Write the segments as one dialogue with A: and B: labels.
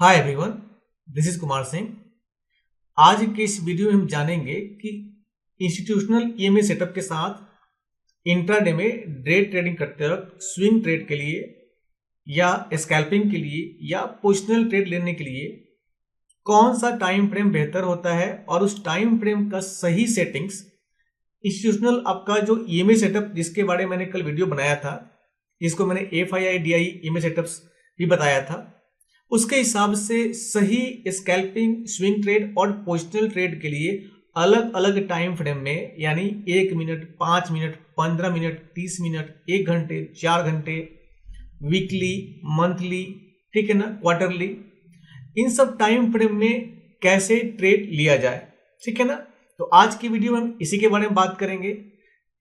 A: Hi everyone, this is Kumar Singh. आज के इस वीडियो में हम जानेंगे कि इंस्टीट्यूशनल ईएमए सेटअप के साथ इंट्राडे में डे ट्रेडिंग करते वक्त स्विंग ट्रेड के लिए या स्कैल्पिंग के लिए या पोजिशनल ट्रेड लेने के लिए कौन सा टाइम फ्रेम बेहतर होता है और उस टाइम फ्रेम का सही सेटिंग्स इंस्टीट्यूशनल आपका जो ईएमए सेटअप जिसके बारे में मैंने कल वीडियो बनाया था, जिसको मैंने FII DI ईएमए सेटअप्स भी बताया था, उसके हिसाब से सही स्कैल्पिंग, स्विंग ट्रेड और पोजिशनल ट्रेड के लिए अलग अलग टाइम फ्रेम में, यानी 1 मिनट, 5 मिनट, 15 मिनट, 30 मिनट, 1 घंटे, 4 घंटे, वीकली, मंथली, ठीक है ना, क्वार्टरली, इन सब टाइम फ्रेम में कैसे ट्रेड लिया जाए, ठीक है ना। तो आज की वीडियो में हम इसी के बारे में बात करेंगे।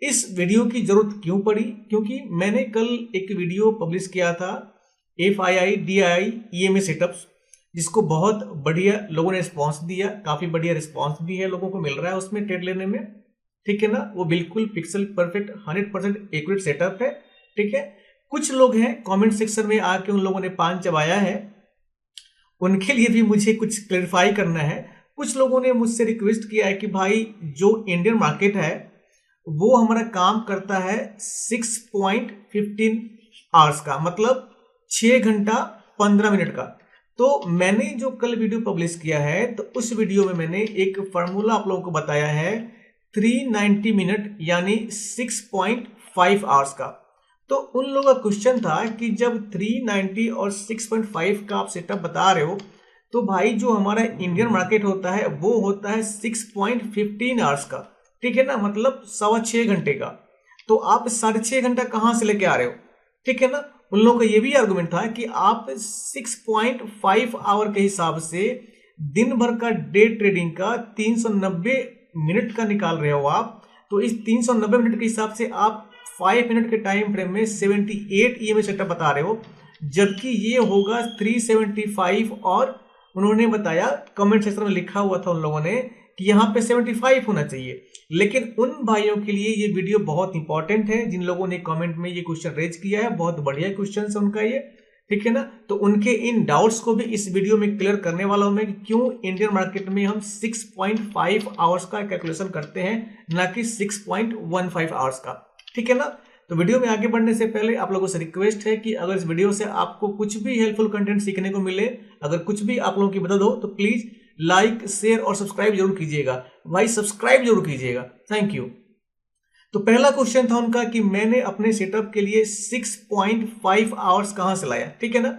A: इस वीडियो की जरूरत क्यों पड़ी? क्योंकि मैंने कल एक वीडियो पब्लिश किया था FII DI ईएमए सेटअप्स, जिसको बहुत बढ़िया लोगों ने रिस्पॉन्स दिया, काफी बढ़िया रिस्पॉन्स भी है, लोगों को मिल रहा है उसमें ट्रेड लेने में, ठीक है ना। वो बिल्कुल पिक्सल परफेक्ट 100% एक्यूरेट सेटअप है, ठीक है। कुछ लोग हैं कमेंट सेक्शन में आके उन लोगों ने पान चबाया है, उनके लिए भी मुझे कुछ क्लैरिफाई करना है। कुछ लोगों ने मुझसे रिक्वेस्ट किया है कि भाई जो इंडियन मार्केट है वो हमारा काम करता है 6.15 आवर्स का, मतलब 6 घंटा 15 मिनट का। तो मैंने जो कल वीडियो पब्लिश किया है, तो उस वीडियो में मैंने एक फॉर्मूला आप लोगों को बताया है 390 मिनट यानी 6.5 आवर्स का। तो उन लोगों का क्वेश्चन था कि जब 390 और 6.5 का आप सेटअप बता रहे हो, तो भाई जो हमारा इंडियन मार्केट होता है वो होता है 6.15 आवर्स का, ठीक है ना, मतलब 6.25 घंटे का। तो आप 6.5 घंटा कहां से लेके आ रहे हो, ठीक है ना। उन लोगों का ये भी आर्गुमेंट था कि आप 6.5 आवर के हिसाब से दिन भर का डे ट्रेडिंग का 390 मिनट का निकाल रहे हो आप। तो इस 390 मिनट के हिसाब से आप 5 मिनट के टाइम फ्रेम में 78 ईएमए सेटअप बता रहे हो, जबकि ये होगा 375। और उन्होंने बताया, कमेंट सेक्शन में लिखा हुआ था उन लोगों ने कि यहाँ पे 75 होना चाहिए। लेकिन उन भाइयों के लिए ये वीडियो बहुत इंपॉर्टेंट है जिन लोगों ने कमेंट में ये क्वेश्चन रेज किया है, बहुत बढ़िया क्वेश्चन है उनका ये, ठीक है ना। तो उनके इन डाउट्स को भी इस वीडियो में क्लियर करने वाला हूं मैं कि क्यों इंडियन मार्केट में हम 6.5 आवर्स का कैलकुलेशन करते हैं, ना कि 6.15 आवर्स का, ठीक है ना। तो वीडियो में आगे बढ़ने से पहले आप लोगों से रिक्वेस्ट है कि अगर इस वीडियो से आपको कुछ भी हेल्पफुल कंटेंट सीखने को मिले, अगर कुछ भी आप लोगों की मदद हो, तो प्लीज लाइक, शेयर और सब्सक्राइब जरूर कीजिएगा भाई, सब्सक्राइब जरूर कीजिएगा, थैंक यू। तो पहला क्वेश्चन था उनका कि मैंने अपने सेटअप के लिए 6.5 आवर्स कहां से लाया, ठीक है ना।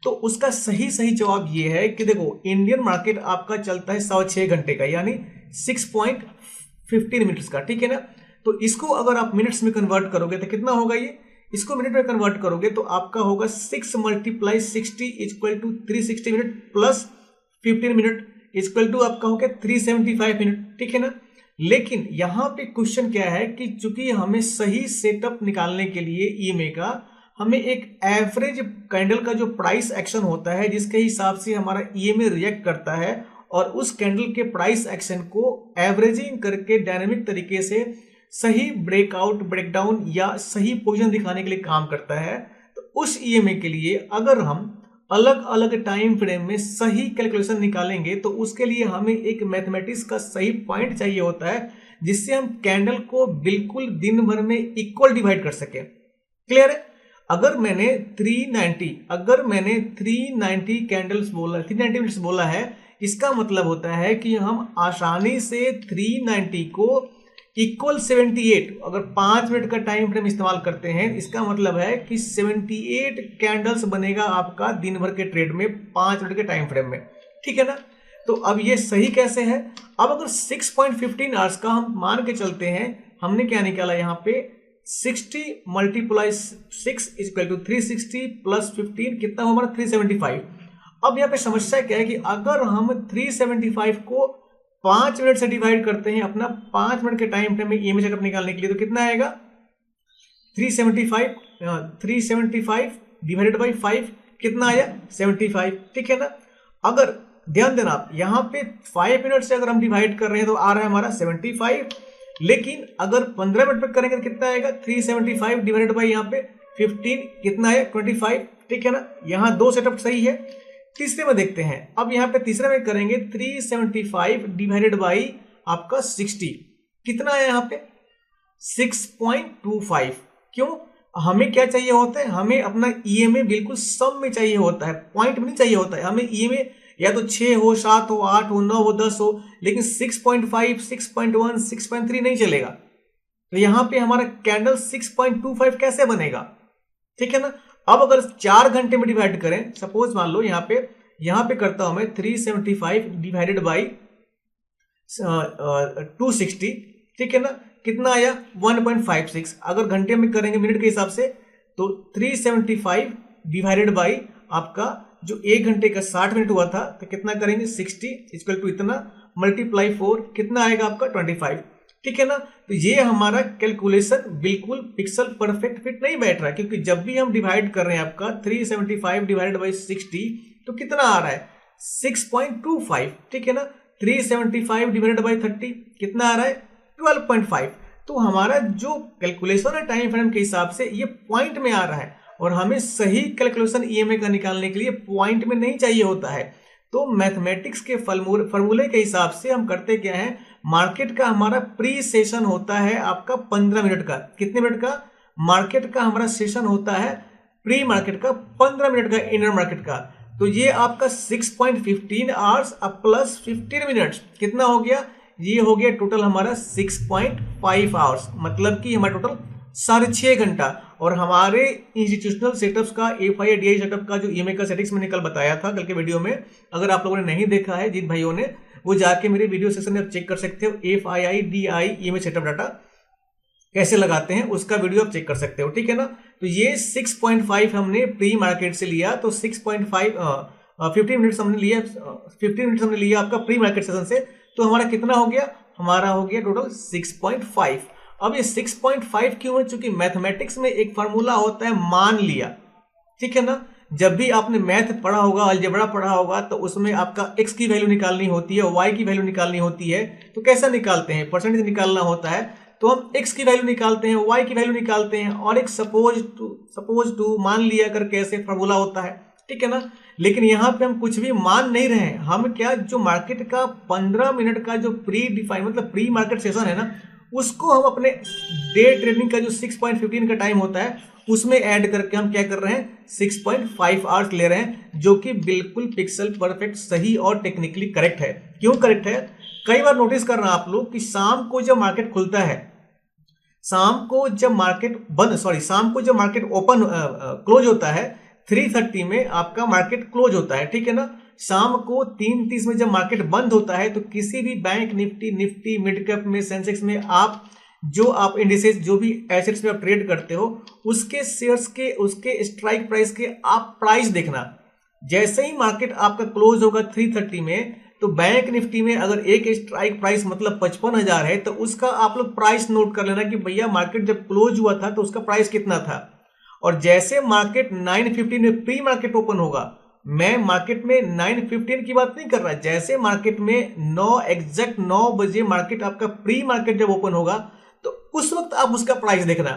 A: तो उसका सही जवाब ये है कि देखो, इंडियन मार्केट आपका चलता है 6.25 घंटे का, यानी 6.15 मिनट्स का, ठीक है ना। तो इसको अगर आप मिनट्स में कन्वर्ट करोगे तो कितना होगा ये, इसको मिनट में कन्वर्ट करोगे तो आपका होगा 6 × 60 = 360 minute plus 15 minute equal to आपका हो गया 375 मिनट, ठीक है ना। लेकिन यहां पे क्वेश्चन क्या है कि चूंकि हमें सही सेटअप निकालने के लिए ईएमए का हमें एक एवरेज कैंडल का जो प्राइस एक्शन होता है, जिसके हिसाब से हमारा ईएमए रिएक्ट करता है, और उस कैंडल के प्राइस एक्शन को एवरेजिंग करके डायनेमिक तरीके से सही ब्रेकआउट, ब्रेकडाउन या सही पोजीशन दिखाने के लिए काम करता है। तो उस ईएमए के लिए अगर हम अलग अलग टाइम फ्रेम में सही कैलकुलेशन निकालेंगे, तो उसके लिए हमें एक मैथमेटिक्स का सही पॉइंट चाहिए होता है, जिससे हम कैंडल को बिल्कुल दिन भर में इक्वल डिवाइड कर सके। क्लियर है? अगर मैंने 390 कैंडल्स बोला, 390 मिनट्स बोला है, इसका मतलब होता है कि हम आसानी से 390 को इक्वल 78, अगर 5 मिनट का टाइम फ्रेम इस्तेमाल करते हैं, इसका मतलब है कि 78 कैंडल्स बनेगा आपका दिन भर के ट्रेड में 5 मिनट के टाइम फ्रेम में, ठीक है ना। तो अब ये सही कैसे है? अब अगर 6.15 आवर्स का हम मान के चलते हैं, हमने क्या निकाला यहाँ पे 60 × 6 = 360 प्लस 15 कितना हो हमारा 375। अब यहाँ पे समस्या क्या है कि अगर हम 375 को 5 मिनट से डिवाइड करते हैं अपना 5 मिनट के टाइम फ्रेम में ईएमए सेटअप निकालने के लिए, तो कितना आएगा 375 डिवाइडेड बाई 5 कितना आया 75, ठीक है ना। अगर ध्यान देना आप, यहाँ पे 5 मिनट से अगर हम डिवाइड कर रहे हैं तो आ रहा है हमारा 75, लेकिन अगर 15 मिनट पे करेंगे तो कितना आएगा 375 डिवाइडेड बाई यहाँ पे 15 कितना आया 25, ठीक है ना। यहाँ दो सेटअप सही है। तीसरे में देखते हैं। अब यहाँ पे तीसरे में करेंगे 375 डिवाइडेड बाई आपका 60, कितना है यहाँ पे 6.25। क्यों, हमें क्या चाहिए होता है, हमें अपना ईएमए बिल्कुल सम में चाहिए होता है, पॉइंट में नहीं चाहिए होता है। हमें ईएमए या तो 6 हो, 7 हो, 8 हो, 9 हो, 10 हो, लेकिन 6.5, 6.1, 6.3 नहीं चलेगा। तो यहां पे हमारा कैंडल 6.25 कैसे बनेगा, ठीक है ना। अब अगर 4 घंटे में डिवाइड करें, सपोज मान लो यहां पे करता हूं मैं 375 डिवाइडेड बाई 260, ठीक है ना, कितना आया 1.56। अगर घंटे में करेंगे मिनट के हिसाब से तो 375 डिवाइडेड बाई आपका जो 1 घंटे का 60 मिनट हुआ था तो कितना करेंगे 60 इक्वल टू इतना मल्टीप्लाई 4, कितना आएगा आपका 25, ठीक है ना। तो ये हमारा कैलकुलेशन बिल्कुल पिक्सल परफेक्ट फिट नहीं बैठ रहा है, क्योंकि जब भी हम डिवाइड कर रहे हैं आपका 375 डिवाइडेड बाई 60 तो कितना आ रहा है 6.25, ठीक है ना। 375 डिवाइडेड बाई 30 कितना आ रहा है 12.5। तो हमारा जो कैलकुलेशन है टाइम फ्रेम के हिसाब से ये पॉइंट में आ रहा है, और हमें सही कैलकुलेशन ईएमए का निकालने के लिए पॉइंट में नहीं चाहिए होता है। तो मैथमेटिक्स के फॉर्मूले के हिसाब से हम करते क्या है, मार्केट का हमारा प्री सेशन होता है आपका 15 मिनट का। कितने मिनट का मार्केट का हमारा सेशन होता है, प्री मार्केट का 15 मिनट का, इनर मार्केट का। तो ये आपका 6.15 आवर्स प्लस 15 मिनट्स कितना हो गया, ये हो गया टोटल हमारा 6.5 आवर्स, मतलब कि हमारा टोटल 6.5 घंटा। और हमारे इंस्टीट्यूशनल सेटअप्स का एफआई डीआई सेटअप का जो ईएमए का सेटिंग्स मैंने कल बताया था कल के वीडियो में, अगर आप लोगों ने नहीं देखा है जिन भाइयों ने, वो जाके मेरे वीडियो सेक्शन में आप चेक कर सकते हो। FI DI EMA setup data कैसे लगाते हैं उसका वीडियो आप चेक कर सकते हो, ठीक है ना। तो ये 6.5 हमने प्री मार्केट से लिया, तो 6.5 15 मिनट्स हमने लिया, 15 मिनट्स हमने लिया आपका प्री मार्केट सेशन से, तो हमारा कितना हो गया, हमारा हो गया टोटल 6.5। अब ये 6.5 क्यों है, चूंकि मैथमेटिक्स में एक फॉर्मूला होता है मान लिया, ठीक है ना। जब भी आपने मैथ पढ़ा होगा, अलजेब्रा पढ़ा होगा, तो उसमें आपका x की वैल्यू निकालनी होती है, y की वैल्यू निकालनी होती है। तो कैसा निकालते हैं, परसेंटेज निकालना होता है, तो हम x की वैल्यू निकालते हैं, y की वैल्यू निकालते हैं, और एक सपोज टू मान लिया करके ऐसे फॉर्मूला होता है, ठीक है ना। लेकिन यहाँ पे हम कुछ भी मान नहीं रहे हैं, हम क्या, जो मार्केट का 15 मिनट का जो प्री डिफाइन मतलब प्री मार्केट सेशन है ना, उसको हम अपने डे ट्रेडिंग का जो 6.15 का टाइम होता है उसमें ऐड करके हम क्या कर रहे हैं 6.5 आवर्स ले रहे हैं, जो कि बिल्कुल पिक्सल परफेक्ट सही और टेक्निकली करेक्ट है। क्यों करेक्ट है, कई बार नोटिस करना आप लोग कि शाम को जब मार्केट खुलता है, शाम को जब मार्केट ओपन क्लोज होता है 3:30 में आपका मार्केट क्लोज होता है, ठीक है ना। शाम को 3:30 में जब मार्केट बंद होता है तो किसी भी बैंक निफ्टी मिड कैप में, सेंसेक्स में आप इंडिसेस जो भी एसेट्स में आप ट्रेड करते हो उसके शेयर्स के, उसके स्ट्राइक प्राइस के आप प्राइस देखना। जैसे ही मार्केट आपका क्लोज होगा 3:30 में, तो बैंक निफ्टी में अगर एक स्ट्राइक प्राइस मतलब 55,000 है, तो उसका आप लोग प्राइस नोट कर लेना कि भैया मार्केट जब क्लोज हुआ था तो उसका प्राइस कितना था। और जैसे मार्केट 9:15 में प्री मार्केट ओपन होगा, मैं मार्केट में 9:15 की बात नहीं कर रहा, जैसे मार्केट में एग्जैक्ट 9 बजे मार्केट आपका प्री मार्केट जब ओपन होगा तो उस वक्त आप उसका प्राइस देखना,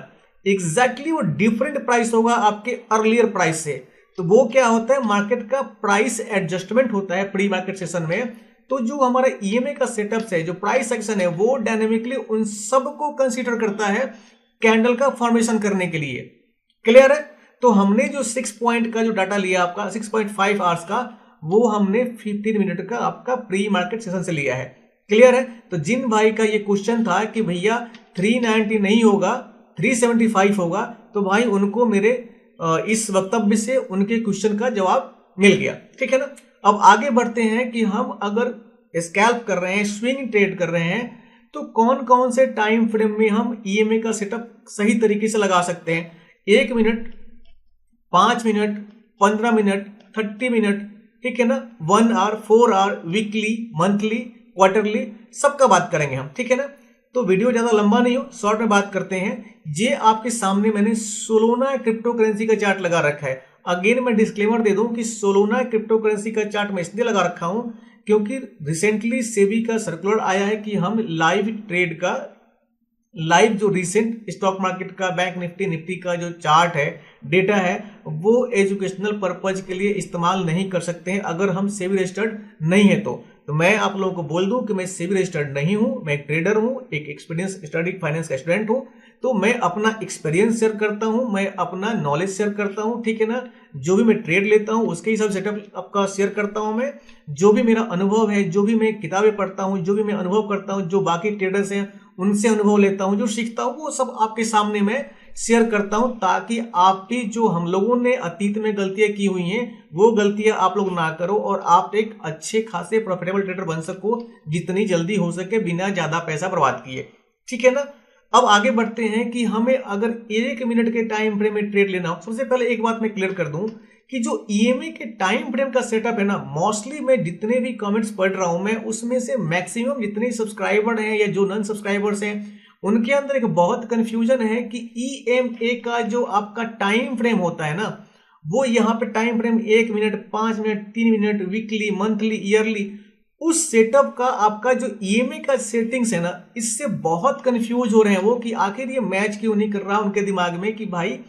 A: एग्जैक्टली वो डिफरेंट प्राइस होगा आपके अर्लियर प्राइस से। तो वो क्या होता है, मार्केट का प्राइस एडजस्टमेंट होता है प्री मार्केट सेशन में। तो जो हमारा ईएमए का सेटअप है, जो प्राइस सेक्शन है, वो डायनेमिकली उन सब को कंसीडर करता है कैंडल का फॉर्मेशन करने के लिए। क्लियर है। तो हमने जो 6 पॉइंट का जो डाटा लिया आपका 6.5 आवर्स का, वो हमने 15 मिनट का आपका प्री मार्केट सेशन से लिया है। क्लियर है। तो जिन भाई का ये क्वेश्चन था कि भैया 390 नहीं होगा 375 होगा, तो भाई उनको मेरे इस वक्तव्य से उनके क्वेश्चन का जवाब मिल गया, ठीक है ना। अब आगे बढ़ते हैं कि हम अगर स्कैल्प कर रहे हैं, स्विंग ट्रेड कर रहे हैं, तो कौन कौन से टाइम फ्रेम में हम ईएमए का सेटअप सही तरीके से लगा सकते हैं। 1 मिनट, 5 मिनट, 15 मिनट, 30 मिनट, ठीक है ना, 1 hour, 4 hour, weekly, monthly, quarterly, सबका बात करेंगे हम, ठीक है ना। तो वीडियो ज्यादा लंबा नहीं हो, शॉर्ट में बात करते हैं। ये आपके सामने मैंने सोलोना क्रिप्टो करेंसी का चार्ट लगा रखा है। अगेन मैं डिस्क्लेमर दे दूं कि सोलोना क्रिप्टो करेंसी का चार्ट मैं इसलिए लगा रखा हूं क्योंकि रिसेंटली सेबी का सर्कुलर आया है कि हम लाइव ट्रेड का लाइव जो रिसेंट स्टॉक मार्केट का, बैंक निफ्टी का जो चार्ट है, डेटा है, वो एजुकेशनल पर्पज के लिए इस्तेमाल नहीं कर सकते हैं अगर हम सेबी रजिस्टर्ड नहीं है तो मैं आप लोगों को बोल दूं कि मैं सेबी रजिस्टर्ड नहीं हूं, मैं एक ट्रेडर हूं, एक एक्सपीरियंस स्टडी फाइनेंस का स्टूडेंट हूं। तो मैं अपना एक्सपीरियंस शेयर करता हूं, मैं अपना नॉलेज शेयर करता हूं, ठीक है ना। जो भी मैं ट्रेड लेता हूं उसके हिसाब से सेटअप आपका शेयर करता हूं मैं। जो भी मेरा अनुभव है, जो भी मैं किताबें पढ़ता हूं, जो भी मैं अनुभव करता हूं, जो बाकी ट्रेडर्स हैं उनसे अनुभव लेता हूं, जो सीखता हूं वो सब आपके सामने मैं शेयर करता हूं, ताकि आप भी जो हम लोगों ने अतीत में गलतियां की हुई हैं वो गलतियां आप लोग ना करो और आप एक अच्छे खासे प्रॉफिटेबल ट्रेडर बन सको जितनी जल्दी हो सके, बिना ज्यादा पैसा बर्बाद किए, ठीक है ना। अब आगे बढ़ते हैं कि हमें अगर 1 मिनट के टाइम फ्रेम में ट्रेड लेना हो, सबसे पहले एक बात मैं क्लियर कर दूं कि जो ईएमए के टाइम फ्रेम का सेटअप है ना, मोस्टली मैं जितने भी कमेंट्स पढ़ रहा हूं मैं उसमें से मैक्सिमम जितने सब्सक्राइबर हैं या जो नॉन सब्सक्राइबर्स हैं उनके अंदर एक बहुत कंफ्यूजन है कि ईएमए का जो आपका टाइम फ्रेम होता है ना, वो यहाँ पे time frame 1 minute, 5 minute, 3 minute, weekly, monthly, yearly, उस सेटअप का आपका जो ईएमए का सेटिंग्स है ना, इससे बहुत कंफ्यूज हो रहे हैं वो कि आखिर ये मैच क्यों नहीं कर रहा उनके दिमाग में कि भाई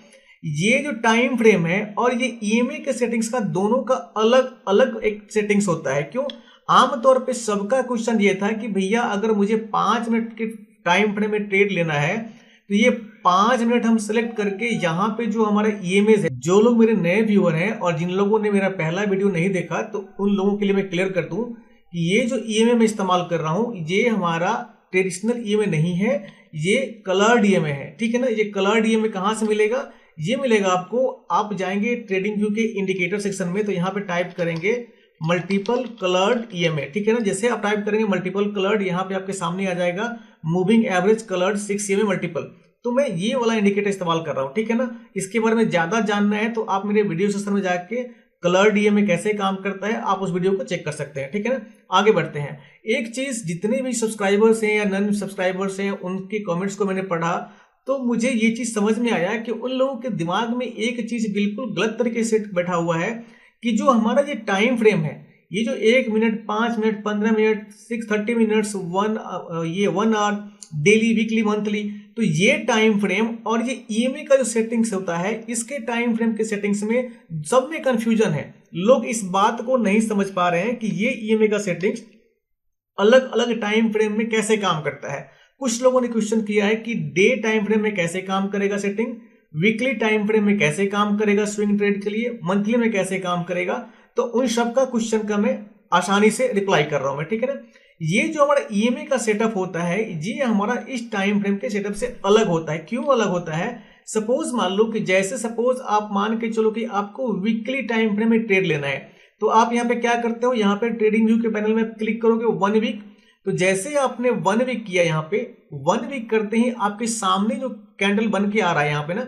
A: ये जो टाइम फ्रेम है और ये ईएमए के सेटिंग्स का दोनों का अलग अलग एक सेटिंग्स होता है। क्यों? आमतौर पे सबका क्वेश्चन ये था कि भैया अगर मुझे 5 मिनट के टाइम फ्रेम में ट्रेड लेना है तो ये 5 मिनट हम सेलेक्ट करके यहाँ पे जो हमारा ईएमए है, जो लोग मेरे नए व्यूअर हैं और जिन लोगों ने मेरा पहला वीडियो नहीं देखा तो उन लोगों के लिए मैं क्लियर कर दूं कि ये जो ईएमए मैं इस्तेमाल कर रहा हूं ये हमारा ट्रेडिशनल ईएमए नहीं है, ये कलर्ड ईएमए है, ठीक है ना। ये कलर्ड ईएमए कहां से मिलेगा? ये मिलेगा आपको, आप जाएंगे ट्रेडिंग व्यू के इंडिकेटर सेक्शन में तो यहाँ पे टाइप करेंगे मल्टीपल कलर्ड ईएमए, ठीक है ना। जैसे आप टाइप करेंगे मल्टीपल कलर्ड, यहाँ पे आपके सामने आ जाएगा moving average coloured 6 EMA multiple. तो मैं ये वाला इंडिकेटर इस्तेमाल कर रहा हूँ, ठीक है ना। इसके बारे में ज्यादा जानना है तो आप मेरे वीडियो सेक्शन में जाके कलर्ड ईएमए कैसे काम करता है आप उस वीडियो को चेक कर सकते हैं, ठीक है ना। आगे बढ़ते हैं। एक चीज, जितने भी सब्सक्राइबर्स हैं या नॉन सब्सक्राइबर्स हैं उनके कमेंट्स को मैंने पढ़ा तो मुझे ये चीज समझ में आया कि उन लोगों के दिमाग में एक चीज बिल्कुल गलत तरीके से बैठा हुआ है कि जो हमारा ये टाइम फ्रेम है, ये जो 1 minute, 5 minute, 15 minute, 630 minutes, 1 hour, daily, weekly, monthly, तो ये टाइम फ्रेम और ये ईएमए का जो सेटिंग्स होता है इसके टाइम फ्रेम के सेटिंग्स में सब में कंफ्यूजन है। लोग इस बात को नहीं समझ पा रहे हैं कि ये ईएमए का सेटिंग्स अलग अलग टाइम फ्रेम में कैसे काम करता है। कुछ लोगों ने क्वेश्चन किया है कि डे टाइम फ्रेम में कैसे काम करेगा सेटिंग, वीकली टाइम फ्रेम में कैसे काम करेगा स्विंग ट्रेड के लिए, मंथली में कैसे काम करेगा। तो उन सब का क्वेश्चन का मैं आसानी से रिप्लाई कर रहा हूं मैं, ठीक है ना। ये जो हमारा ईएमए का सेटअप होता है ये हमारा इस टाइम फ्रेम के सेटअप से अलग होता है। क्यों अलग होता है? सपोज मान लो कि जैसे सपोज आप मान के चलो कि आपको वीकली टाइम फ्रेम में ट्रेड लेना है तो आप यहाँ पे क्या करते हो, यहाँ पे ट्रेडिंग व्यू के पैनल में क्लिक करोगे 1 वीक। तो जैसे आपने 1 वीक किया, यहाँ पे 1 वीक करते ही आपके सामने जो कैंडल बन के आ रहा है यहाँ पे ना,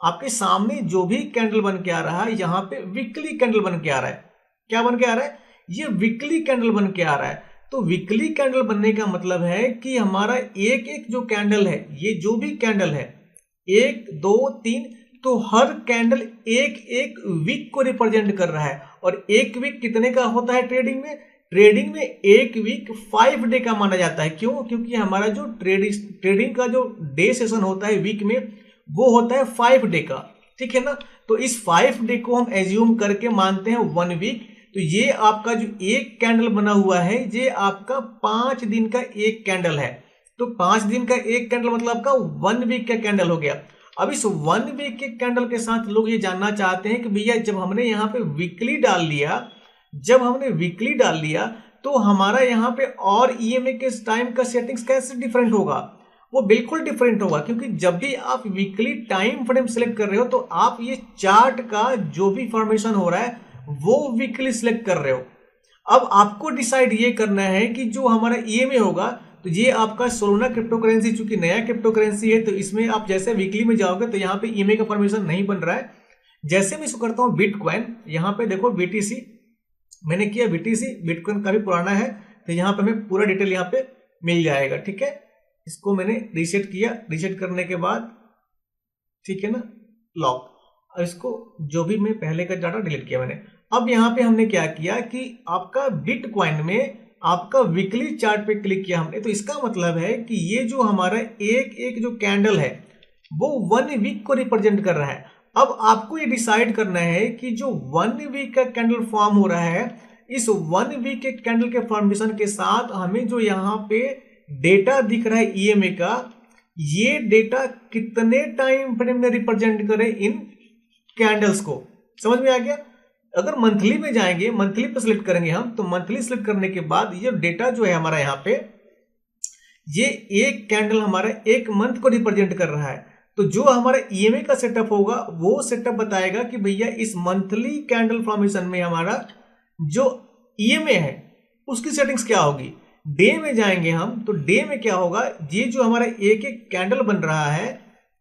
A: आपके सामने जो भी कैंडल बन के आ रहा है यहाँ पे वीकली कैंडल बन के आ रहा है। क्या बन के आ रहा है? ये वीकली कैंडल बन के आ रहा है। तो वीकली कैंडल बनने का मतलब है कि हमारा एक एक जो कैंडल है, ये जो भी कैंडल है 1, 2, 3, तो हर कैंडल एक एक वीक को रिप्रेजेंट कर रहा है। और एक वीक कितने का होता है ट्रेडिंग में? ट्रेडिंग में एक वीक 5 डे का माना जाता है। क्यों? क्योंकि हमारा जो ट्रेडिंग का जो डे सेशन होता है वीक में वो होता है 5 डे का, ठीक है ना। तो इस 5 डे को हम एज्यूम करके मानते हैं 1 वीक। तो ये आपका जो एक कैंडल बना हुआ है ये आपका 5 दिन का एक कैंडल है। तो 5 दिन का एक कैंडल मतलब आपका 1 वीक का कैंडल हो गया। अब इस 1 वीक के कैंडल के साथ लोग ये जानना चाहते हैं कि भैया जब हमने यहाँ पे वीकली डाल लिया, जब हमने वीकली डाल लिया तो हमारा यहाँ पे और ईएमए के टाइम का सेटिंग्स कैसे डिफरेंट होगा? वो बिल्कुल डिफरेंट होगा, क्योंकि जब भी आप वीकली टाइम फ्रेम सेलेक्ट कर रहे हो तो आप ये चार्ट का जो भी फॉर्मेशन हो रहा है वो वीकली सिलेक्ट कर रहे हो। अब आपको डिसाइड ये करना है कि जो हमारा ईएमए होगा तो ये आपका सोलोना क्रिप्टो करेंसी, चूंकि नया क्रिप्टो करेंसी है तो इसमें आप जैसे वीकली में जाओगे तो यहाँ पे ईएमए का फॉर्मेशन नहीं बन रहा है। जैसे मैं इसको करता हूँ बिटकॉइन, यहाँ पे देखो बीटीसी मैंने किया, बीटीसी बिटकॉइन काफी पुराना है तो यहाँ पे हमें पूरा डिटेल यहाँ पे मिल जाएगा, ठीक है। इसको मैंने रीसेट किया, रीसेट करने के बाद ठीक है ना लॉक, और इसको जो भी मैं पहले का डाटा डिलीट किया मैंने। अब यहाँ पे हमने क्या किया कि आपका बिटकॉइन में आपका वीकली चार्ट पे क्लिक किया हमने, तो इसका मतलब है कि ये जो हमारा एक एक जो कैंडल है वो 1 वीक को रिप्रेजेंट कर रहा है। अब आपको ये डिसाइड करना है कि जो 1 वीक का कैंडल फॉर्म हो रहा है, इस 1 वीक के कैंडल के फॉर्मेशन के साथ हमें जो यहाँ पे डेटा दिख रहा है ईएमए का, ये डेटा कितने टाइम फ्रेम में रिप्रेजेंट करे इन कैंडल्स को। समझ में आ गया? अगर मंथली में जाएंगे, मंथली पे सिलेक्ट करेंगे हम, तो मंथली सिलेक्ट करने के बाद ये डेटा जो है हमारा यहाँ पे, ये एक कैंडल हमारा एक मंथ को रिप्रेजेंट कर रहा है। तो जो हमारा ईएमए का सेटअप होगा वो सेटअप बताएगा कि भैया इस मंथली कैंडल फॉर्मेशन में हमारा जो ईएमए है उसकी सेटिंग्स क्या होगी। डे में जाएंगे हम, तो डे में क्या होगा, ये जो हमारा एक एक कैंडल बन रहा है,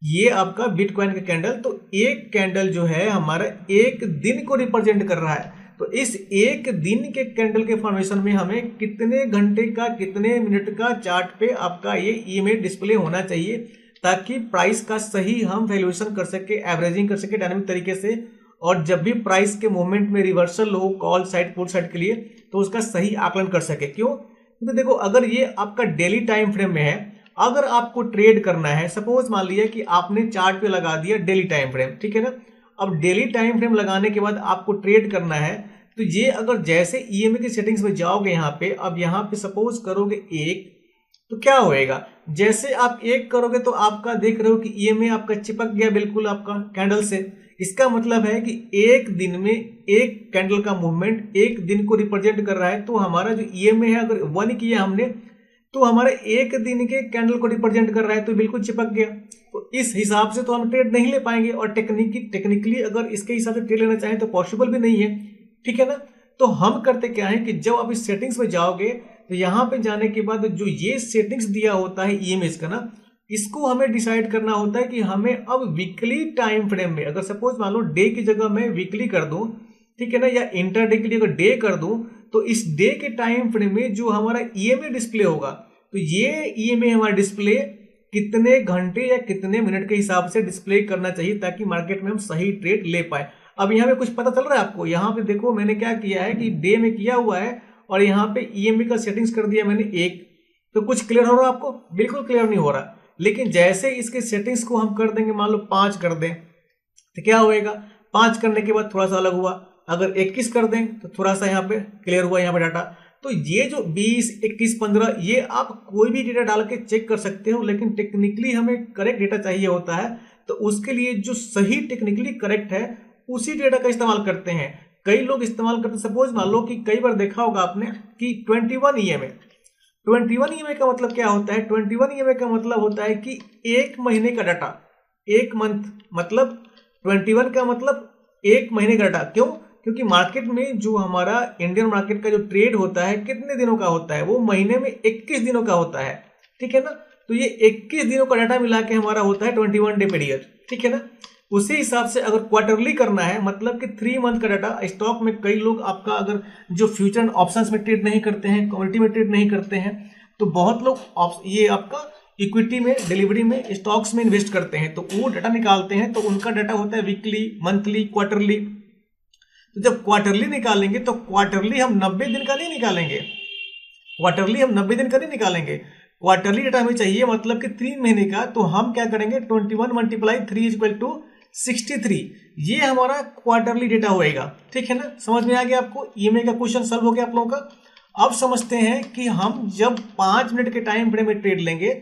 A: ये आपका बिटकॉइन का कैंडल, तो एक कैंडल जो है हमारा एक दिन को रिप्रेजेंट कर रहा है। तो इस एक दिन के कैंडल के फॉर्मेशन में हमें कितने घंटे का कितने मिनट का चार्ट पे आपका ये ईएमए डिस्प्ले होना चाहिए, ताकि प्राइस का सही हम वैल्यूएशन कर सके, एवरेजिंग कर सके डायनामिक तरीके से। और जब भी प्राइस के मूवमेंट में रिवर्सल हो कॉल साइड पुट साइड के लिए, तो उसका सही आकलन कर सके। क्यों? क्योंकि देखो, अगर ये आपका डेली टाइम फ्रेम में है, अगर आपको ट्रेड करना है, सपोज मान लिया कि आपने चार्ट पे लगा दिया डेली टाइम फ्रेम, ठीक है ना। अब डेली टाइम फ्रेम लगाने के बाद आपको ट्रेड करना है, तो ये अगर जैसे ईएमए की सेटिंग्स में जाओगे यहाँ पे, अब यहाँ पे सपोज करोगे एक, तो क्या होएगा, जैसे आप एक करोगे तो आपका देख रहे हो कि ईएमए आपका चिपक गया बिल्कुल आपका कैंडल से। इसका मतलब है कि एक दिन में एक कैंडल का मूवमेंट एक दिन को रिप्रेजेंट कर रहा है। तो हमारा जो ईएमए है, अगर 1 किया हमने, तो हमारे एक दिन के कैंडल को रिप्रेजेंट कर रहा है, तो बिल्कुल चिपक गया। तो इस हिसाब से तो हम ट्रेड नहीं ले पाएंगे, और टेक्निकली अगर इसके हिसाब से ट्रेड लेना चाहें तो पॉसिबल भी नहीं है, ठीक है ना। तो हम करते क्या है कि जब आप इस सेटिंग्स में जाओगे, तो यहाँ पे जाने के बाद जो ये सेटिंग्स दिया होता है ईएमए का ना, इसको हमें डिसाइड करना होता है कि हमें अब वीकली टाइम फ्रेम में, अगर सपोज मान लो डे की जगह मैं वीकली कर दूं, ठीक है ना, या इंटरडे के लिए अगर डे कर दूं, तो इस डे के टाइम फ्रेम में जो हमारा ईएमए डिस्प्ले होगा, तो ये ईएमए हमारा डिस्प्ले कितने घंटे या कितने मिनट के हिसाब से डिस्प्ले करना चाहिए, ताकि मार्केट में हम सही ट्रेड ले पाए। अब यहाँ पे कुछ पता चल रहा है आपको? यहाँ पे देखो मैंने क्या किया है कि डे में किया हुआ है, और यहाँ पे ईएमए का सेटिंग्स कर दिया मैंने एक। तो कुछ क्लियर हो रहा है आपको? बिल्कुल क्लियर नहीं हो रहा। लेकिन जैसे इसके सेटिंग्स को हम कर देंगे, मान लो 5 कर दें, तो क्या होएगा, 5 करने के बाद थोड़ा सा अलग हुआ। अगर 21 कर दें तो थोड़ा सा यहाँ पे क्लियर हुआ यहाँ पे डाटा। तो ये जो 20, 21, 15, ये आप कोई भी डेटा डाल के चेक कर सकते हो, लेकिन टेक्निकली हमें करेक्ट डेटा चाहिए होता है। तो उसके लिए जो सही टेक्निकली करेक्ट है उसी डेटा का इस्तेमाल करते हैं। कई लोग इस्तेमाल करते हैं, सपोज मान लो कि कई बार देखा होगा आपने कि 21 ईएमए, 21 ईएमए का मतलब क्या होता है? 21 ईएमए का मतलब होता है कि एक महीने का डाटा, एक मंथ, मतलब 21 का मतलब एक महीने का डाटा। क्यों? क्योंकि मार्केट में जो हमारा इंडियन मार्केट का जो ट्रेड होता है कितने दिनों का होता है, वो महीने में 21 दिनों का होता है, ठीक है ना। तो ये 21 दिनों का डाटा मिला के हमारा होता है 21 डे पीरियड, ठीक है ना। उसी हिसाब से अगर क्वार्टरली करना है, मतलब कि 3 मंथ का डाटा। स्टॉक में कई लोग आपका अगर जो फ्यूचर एंड ऑप्शंस में ट्रेड नहीं करते हैं, कमोडिटी में ट्रेड नहीं करते हैं, तो बहुत लोग ये आपका इक्विटी में, डिलीवरी में, स्टॉक्स में इन्वेस्ट करते हैं। तो वो डाटा निकालते हैं, तो उनका डाटा होता है वीकली, मंथली, क्वार्टरली। तो जब क्वार्टरली निकालेंगे तो क्वार्टरली हम 90 दिन का नहीं निकालेंगे, क्वार्टरली हम 90 दिन का नहीं निकालेंगे। क्वार्टरली डाटा हमें चाहिए मतलब कि 3 महीने का। तो हम क्या करेंगे, 21 मल्टीप्लाई 3 इक्वल टू 63, ये हमारा क्वार्टरली डेटा होएगा, ठीक है ना। समझ में आ गया आपको? ईएमए का क्वेश्चन सॉल्व हो गया आप लोगों का। अब समझते हैं कि हम जब 5 मिनट के टाइम फ्रेम में ट्रेड लेंगे,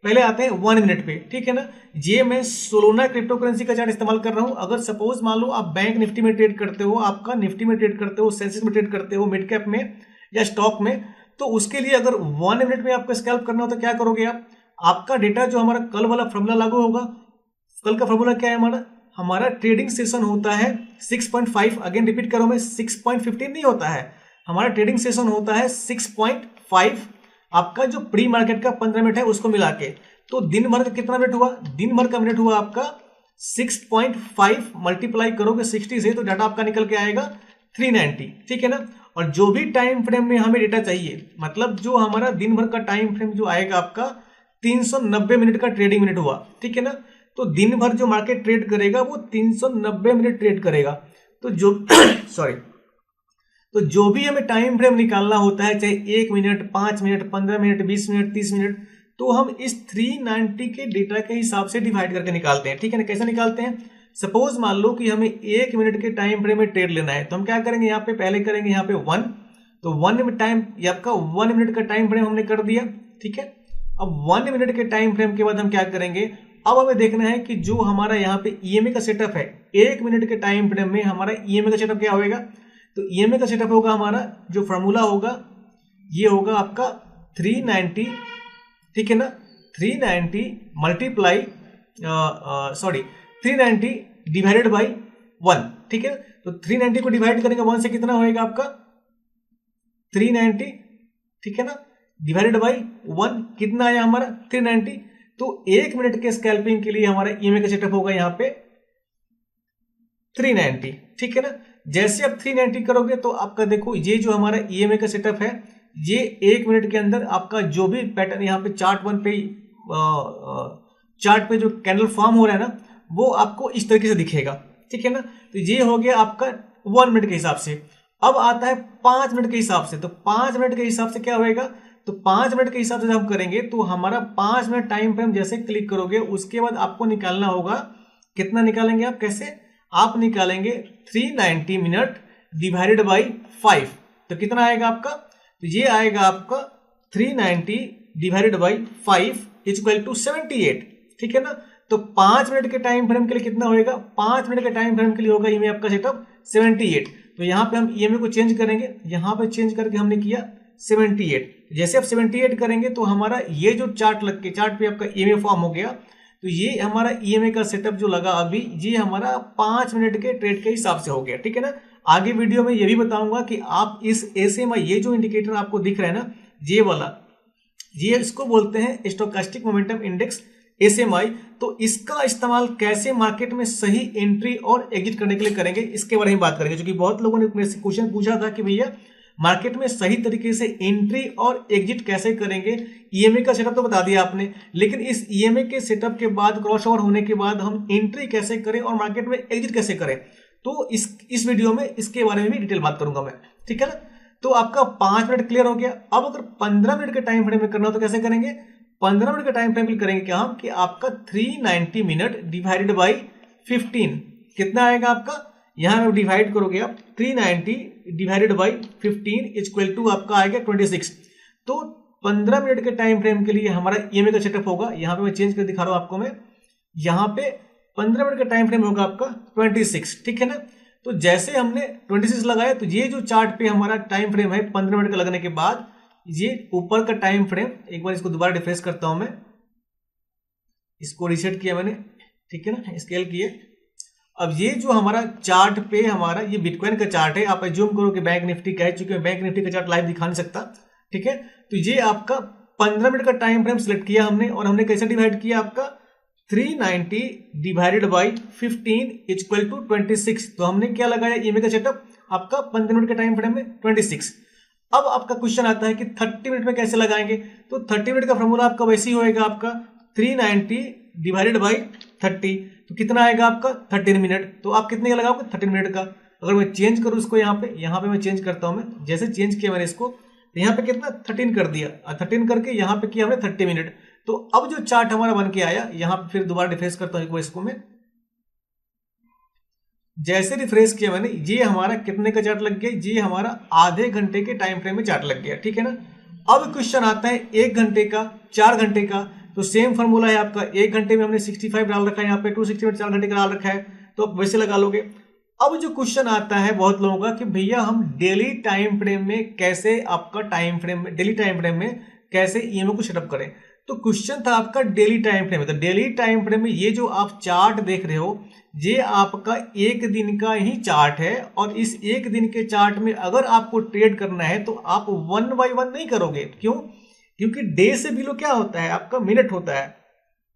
A: पहले आते हैं 1 मिनट पे, ठीक है ना। ये मैं सोलोना क्रिप्टो करेंसी का चार्ट इस्तेमाल कर रहा हूं। अगर सपोज मान लो आप बैंक निफ्टी में ट्रेड करते हो, आपका निफ्टी में ट्रेड करते हो, सेंसेक्स में ट्रेड करते हो, मिड कैप में या स्टॉक में, तो उसके लिए अगर 1 मिनट में आपको स्कैल्प करना हो तो क्या करोगे आप? आपका डेटा जो हमारा कल वाला फॉर्मूला लागू होगा। कल का फॉर्मूला क्या है हमारा ट्रेडिंग सेशन होता है 6.5, अगेन रिपीट करो मैं, 6.15 नहीं होता है, हमारा ट्रेडिंग सेशन होता है 6.5। आपका जो प्री मार्केट का 15 मिनट है उसको मिला के, तो दिन भर का कितना मिनट हुआ? दिन भर का मिनट हुआ आपका 6.5 मल्टीप्लाई करोगे 60 से, तो डाटा आपका निकल के आएगा 390, ठीक है ना। और जो भी टाइम फ्रेम में हमें डेटा चाहिए, मतलब जो हमारा दिन भर का टाइम फ्रेम जो आएगा आपका 390 मिनट का ट्रेडिंग मिनट हुआ, ठीक है ना। तो दिन भर जो मार्केट ट्रेड करेगा वो 390 मिनट ट्रेड करेगा। तो जो सॉरी तो जो भी हमें टाइम फ्रेम निकालना होता है, चाहे 1 minute, 5 minute, 15 minute, 20 minute, 30 minute, तो हम इस 390 के डेटा के हिसाब से डिवाइड करके निकालते हैं। ठीक है ना, कैसे निकालते हैं? सपोज मान लो कि हमें 1 मिनट के टाइम फ्रेम में ट्रेड लेना है, तो हम क्या करेंगे, यहाँ पे पहले करेंगे यहाँ पे 1, तो 1 टाइम, ये आपका 1 मिनट का टाइम फ्रेम हमने कर दिया। ठीक है, अब 1 मिनट के टाइम फ्रेम के बाद हम क्या करेंगे, अब हमें देखना है कि जो हमारा यहाँ पे ईएमए का सेटअप है, 1 मिनट के टाइम फ्रेम में हमारा ईएमए का सेटअप क्या होगा, तो ईएमए का सेटअप होगा हमारा, जो फॉर्मूला होगा ये होगा आपका 390, ठीक है ना, 390 मल्टीप्लाई 390 डिवाइडेड बाई 1। ठीक है, तो 390 को डिवाइड करेंगे 1 से, कितना होएगा आपका 390, ठीक है ना, डिवाइडेड बाई 1, कितना आया हमारा 390। तो 1 मिनट के स्कैल्पिंग के लिए हमारा ईएमए का सेटअप होगा यहाँ पे 390। ठीक है ना, जैसे आप 390 करोगे तो आपका देखो ये जो हमारा ईएमए का सेटअप है, ये 1 मिनट के अंदर आपका जो भी पैटर्न यहाँ पे चार्ट पे जो कैंडल फॉर्म हो रहा है ना, वो आपको इस तरीके से दिखेगा। ठीक है ना, तो ये हो गया आपका 1 मिनट के हिसाब से। अब आता है 5 मिनट के हिसाब से, तो 5 मिनट के हिसाब से क्या होएगा, तो 5 मिनट के हिसाब से जब हम करेंगे तो हमारा 5 मिनट टाइम फ्रेम जैसे क्लिक करोगे उसके बाद आपको निकालना होगा, कितना निकालेंगे आप, कैसे आप निकालेंगे 390 मिनट डिवाइडेड बाई 5, तो कितना आएगा आपका, तो ये आएगा आपका 390 डिवाइडेड बाई 5 इक्वल टू 78। ठीक है ना, तो 5 मिनट के टाइम फ्रेम के लिए कितना होएगा, 5 मिनट के टाइम फ्रेम के लिए होगा ईएमए आपका सेटअप 78। तो यहाँ पे हम ईएमए को चेंज करेंगे, यहाँ पे चेंज करके हमने किया 78। जैसे आप 78 करेंगे तो हमारा ये जो चार्ट लग के चार्ट पे आपका ईएमए फॉर्म हो गया। तो ये हमारा ईएमए का सेटअप जो लगा अभी, ये हमारा 5 मिनट के ट्रेड के हिसाब से हो गया। ठीक है ना, आगे वीडियो में ये भी बताऊंगा कि आप इस एसएमआई, ये जो इंडिकेटर आपको दिख रहा है ना, ये वाला, ये इसको बोलते हैं स्टोकास्टिक मोमेंटम इंडेक्स एसएमआई। तो इसका इस्तेमाल कैसे मार्केट में सही एंट्री और एग्जिट करने के लिए करेंगे, इसके बारे में बात करेंगे। क्योंकि बहुत लोगों ने मेरे से क्वेश्चन पूछा था कि भैया मार्केट में सही तरीके से एंट्री और एग्जिट कैसे करेंगे। ईएमए का सेटअप तो बता दिया आपने, लेकिन इस ईएमए के सेटअप के बाद, क्रॉस ओवर होने के बाद हम एंट्री कैसे करें और मार्केट में एग्जिट कैसे करें, तो इस वीडियो में इसके बारे में भी डिटेल बात करूंगा मैं। ठीक है ना, तो आपका 5 मिनट क्लियर हो गया। अब अगर 15 मिनट के टाइम फ्रेम में करना हो तो कैसे करेंगे, 15 मिनट का टाइम फ्रेम में करेंगे क्या हम, कि आपका 390 मिनट डिवाइडेड बाई 15 कितना आएगा आपका, यहां में डिवाइड करोगे आप 390 डिवाइडेड बाई 15 इक्वल टू आपका आएगा 26। तो 15 मिनट के टाइम फ्रेम के लिए हमारा ईएमए का सेटअप होगा, यहां पे मैं चेंज कर दिखा रहा हूं आपको मैं, यहां पे 15 मिनट का टाइम फ्रेम होगा आपका 26। ठीक है ना, तो जैसे हमने 26 लगाया तो ये जो चार्ट पे हमारा टाइम फ्रेम है 15 मिनट का लगने के बाद, ये ऊपर का टाइम फ्रेम, एक बार इसको दोबारा रिफ्रेश करता हूं मैं, इसको रीसेट किया मैंने, ठीक है ना, स्केल किए। अब ये जो हमारा चार्ट पे हमारा ये बिटकॉइन का चार्ट है, आप एज्यूम करो कि बैंक निफ्टी का है, चूंकि बैंक निफ्टी का चार्ट लाइव दिखा नहीं सकता। ठीक है, तो ये आपका 15 मिनट का टाइम फ्रेम सिलेक्ट किया हमने, और हमने कैसे डिवाइड किया, आपका 390 डिवाइडेड बाई 15 इक्वल टू 26। तो हमने क्या लगाया ईएमए का सेटअप आपका 15 मिनट के टाइम फ्रेम में 26। अब आपका क्वेश्चन आता है कि 30 मिनट में कैसे लगाएंगे, तो 30 मिनट का फॉर्मूला आपका वैसे ही होएगा, आपका 390 डिवाइडेड बाई 30, तो कितना आएगा आपका 13 मिनट। तो आप कितने का लगाओगे 13 मिनट का। अगर मैं चेंज करूं इसको, यहाँ पे मैं चेंज करता हूं, मैं जैसे चेंज किया मैंने इसको, तो यहाँ पे कितना 13 कर दिया, 13 करके यहाँ पे किया हमने 30 मिनट। तो अब जो चार्ट हमारा बन के आया, यहाँ पे फिर दोबारा रिफ्रेश करता हूं इसको मैं, जैसे रिफ्रेश किया मैंने, ये हमारा कितने का चार्ट लग गया, ये हमारा आधे घंटे के टाइम फ्रेम में चार्ट लग गया। ठीक है ना, अब क्वेश्चन आता है 1 घंटे का, 4 घंटे का। तो सेम फॉर्मूला है आपका, 1 घंटे में हमने 65 डाल रखा है, यहाँ पे 260 मिनट 4 घंटे का डाल रखा है, तो आप वैसे लगा लोगे। अब जो क्वेश्चन आता है बहुत लोगों का कि भैया हम डेली टाइम फ्रेम में कैसे, आपका टाइम फ्रेम में, डेली टाइम फ्रेम में कैसे ईएमए को सेटअप करें। तो क्वेश्चन था आपका डेली टाइम फ्रेम में। तो डेली टाइम फ्रेम में ये जो आप चार्ट देख रहे हो, ये आपका 1 दिन का ही चार्ट है, और इस 1 दिन के चार्ट में अगर आपको ट्रेड करना है तो आप 1 बाय 1 नहीं करोगे। क्यों, क्योंकि डे से बिलो क्या होता है आपका, मिनट होता है,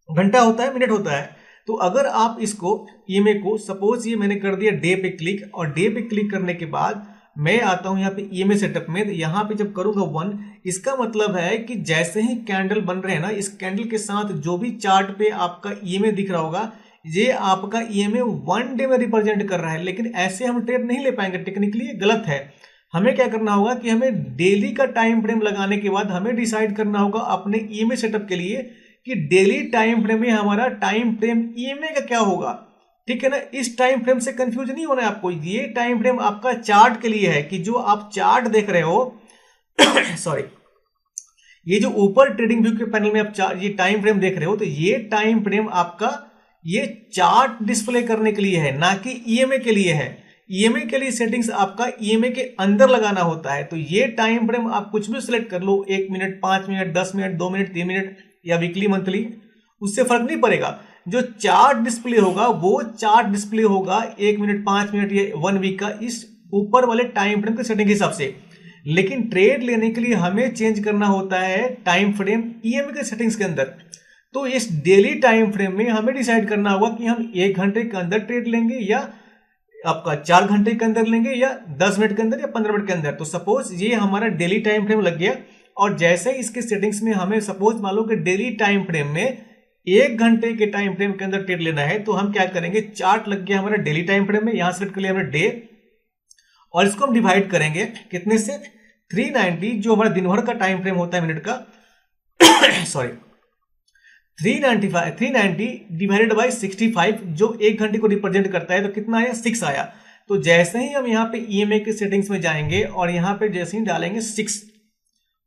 A: घंटा होता है, मिनट होता है। तो अगर आप इसको ईएमए को, सपोज ये मैंने कर दिया डे पे क्लिक, और डे पे क्लिक करने के बाद मैं आता हूं यहाँ पे ईएमए सेटअप में, तो यहाँ पे जब करूंगा 1, इसका मतलब है कि जैसे ही कैंडल बन रहे हैं ना, इस कैंडल के साथ जो भी चार्ट पे आपका ईएमए दिख रहा होगा, ये आपका ईएमए 1 डे में रिप्रेजेंट कर रहा है। लेकिन ऐसे हम ट्रेड नहीं ले पाएंगे, टेक्निकली ये गलत है। हमें क्या करना होगा कि हमें डेली का टाइम फ्रेम लगाने के बाद हमें डिसाइड करना होगा अपने ईएमए सेटअप के लिए कि डेली टाइम फ्रेम में हमारा टाइम फ्रेम ईएमए का क्या होगा। ठीक है ना, इस टाइम फ्रेम से कंफ्यूज नहीं होना है आपको। ये टाइम फ्रेम आपका चार्ट के लिए है कि जो आप चार्ट देख रहे हो सॉरी, ये जो ऊपर ट्रेडिंग व्यू के पैनल में आप ये टाइम फ्रेम देख रहे हो, तो ये टाइम फ्रेम आपका ये चार्ट डिस्प्ले करने के लिए है, ना कि ईएमए के लिए है। ईएमए के लिए सेटिंग्स आपका ईएमए के अंदर लगाना होता है। तो ये टाइम फ्रेम आप कुछ भी सिलेक्ट कर लो, 1 minute, 5 minute, 10 minute, 2 minute, 3 minute या वीकली मंथली, उससे फर्क नहीं पड़ेगा। जो चार्ट डिस्प्ले होगा वो चार्ट डिस्प्ले होगा 1 मिनट, 5 मिनट या 1 वीक का इस ऊपर वाले टाइम फ्रेम के सेटिंग के हिसाब से। लेकिन ट्रेड लेने के लिए हमें चेंज करना होता है टाइम फ्रेम ईएमए के सेटिंग्स के अंदर। तो इस डेली टाइम फ्रेम में हमें डिसाइड करना होगा कि हम 1 घंटे के अंदर ट्रेड लेंगे या आपका 4 घंटे के अंदर लेंगे या 10 मिनट के अंदर या 15 मिनट के अंदर। तो सपोज ये हमारा डेली टाइम फ्रेम लग गया, और जैसे इसके सेटिंग्स में हमें सपोज मान लो कि डेली टाइम फ्रेम में 1 घंटे के टाइम फ्रेम के अंदर ट्रेड लेना है, तो हम क्या करेंगे, चार्ट लग गया हमारा डेली टाइम फ्रेम में, यहां सेलेक्ट कर लिया हमने डे, और इसको हम डिवाइड करेंगे कितने से, 390 जो हमारा दिन भर का टाइम फ्रेम होता है मिनट का सॉरी 390 डिवाइडेड बाय 65 जो 1 घंटे को रिप्रेजेंट करता है, तो कितना आया, 6 आया। तो जैसे ही हम यहाँ पे ईएमए के सेटिंग्स में जाएंगे और यहाँ पे जैसे ही डालेंगे 6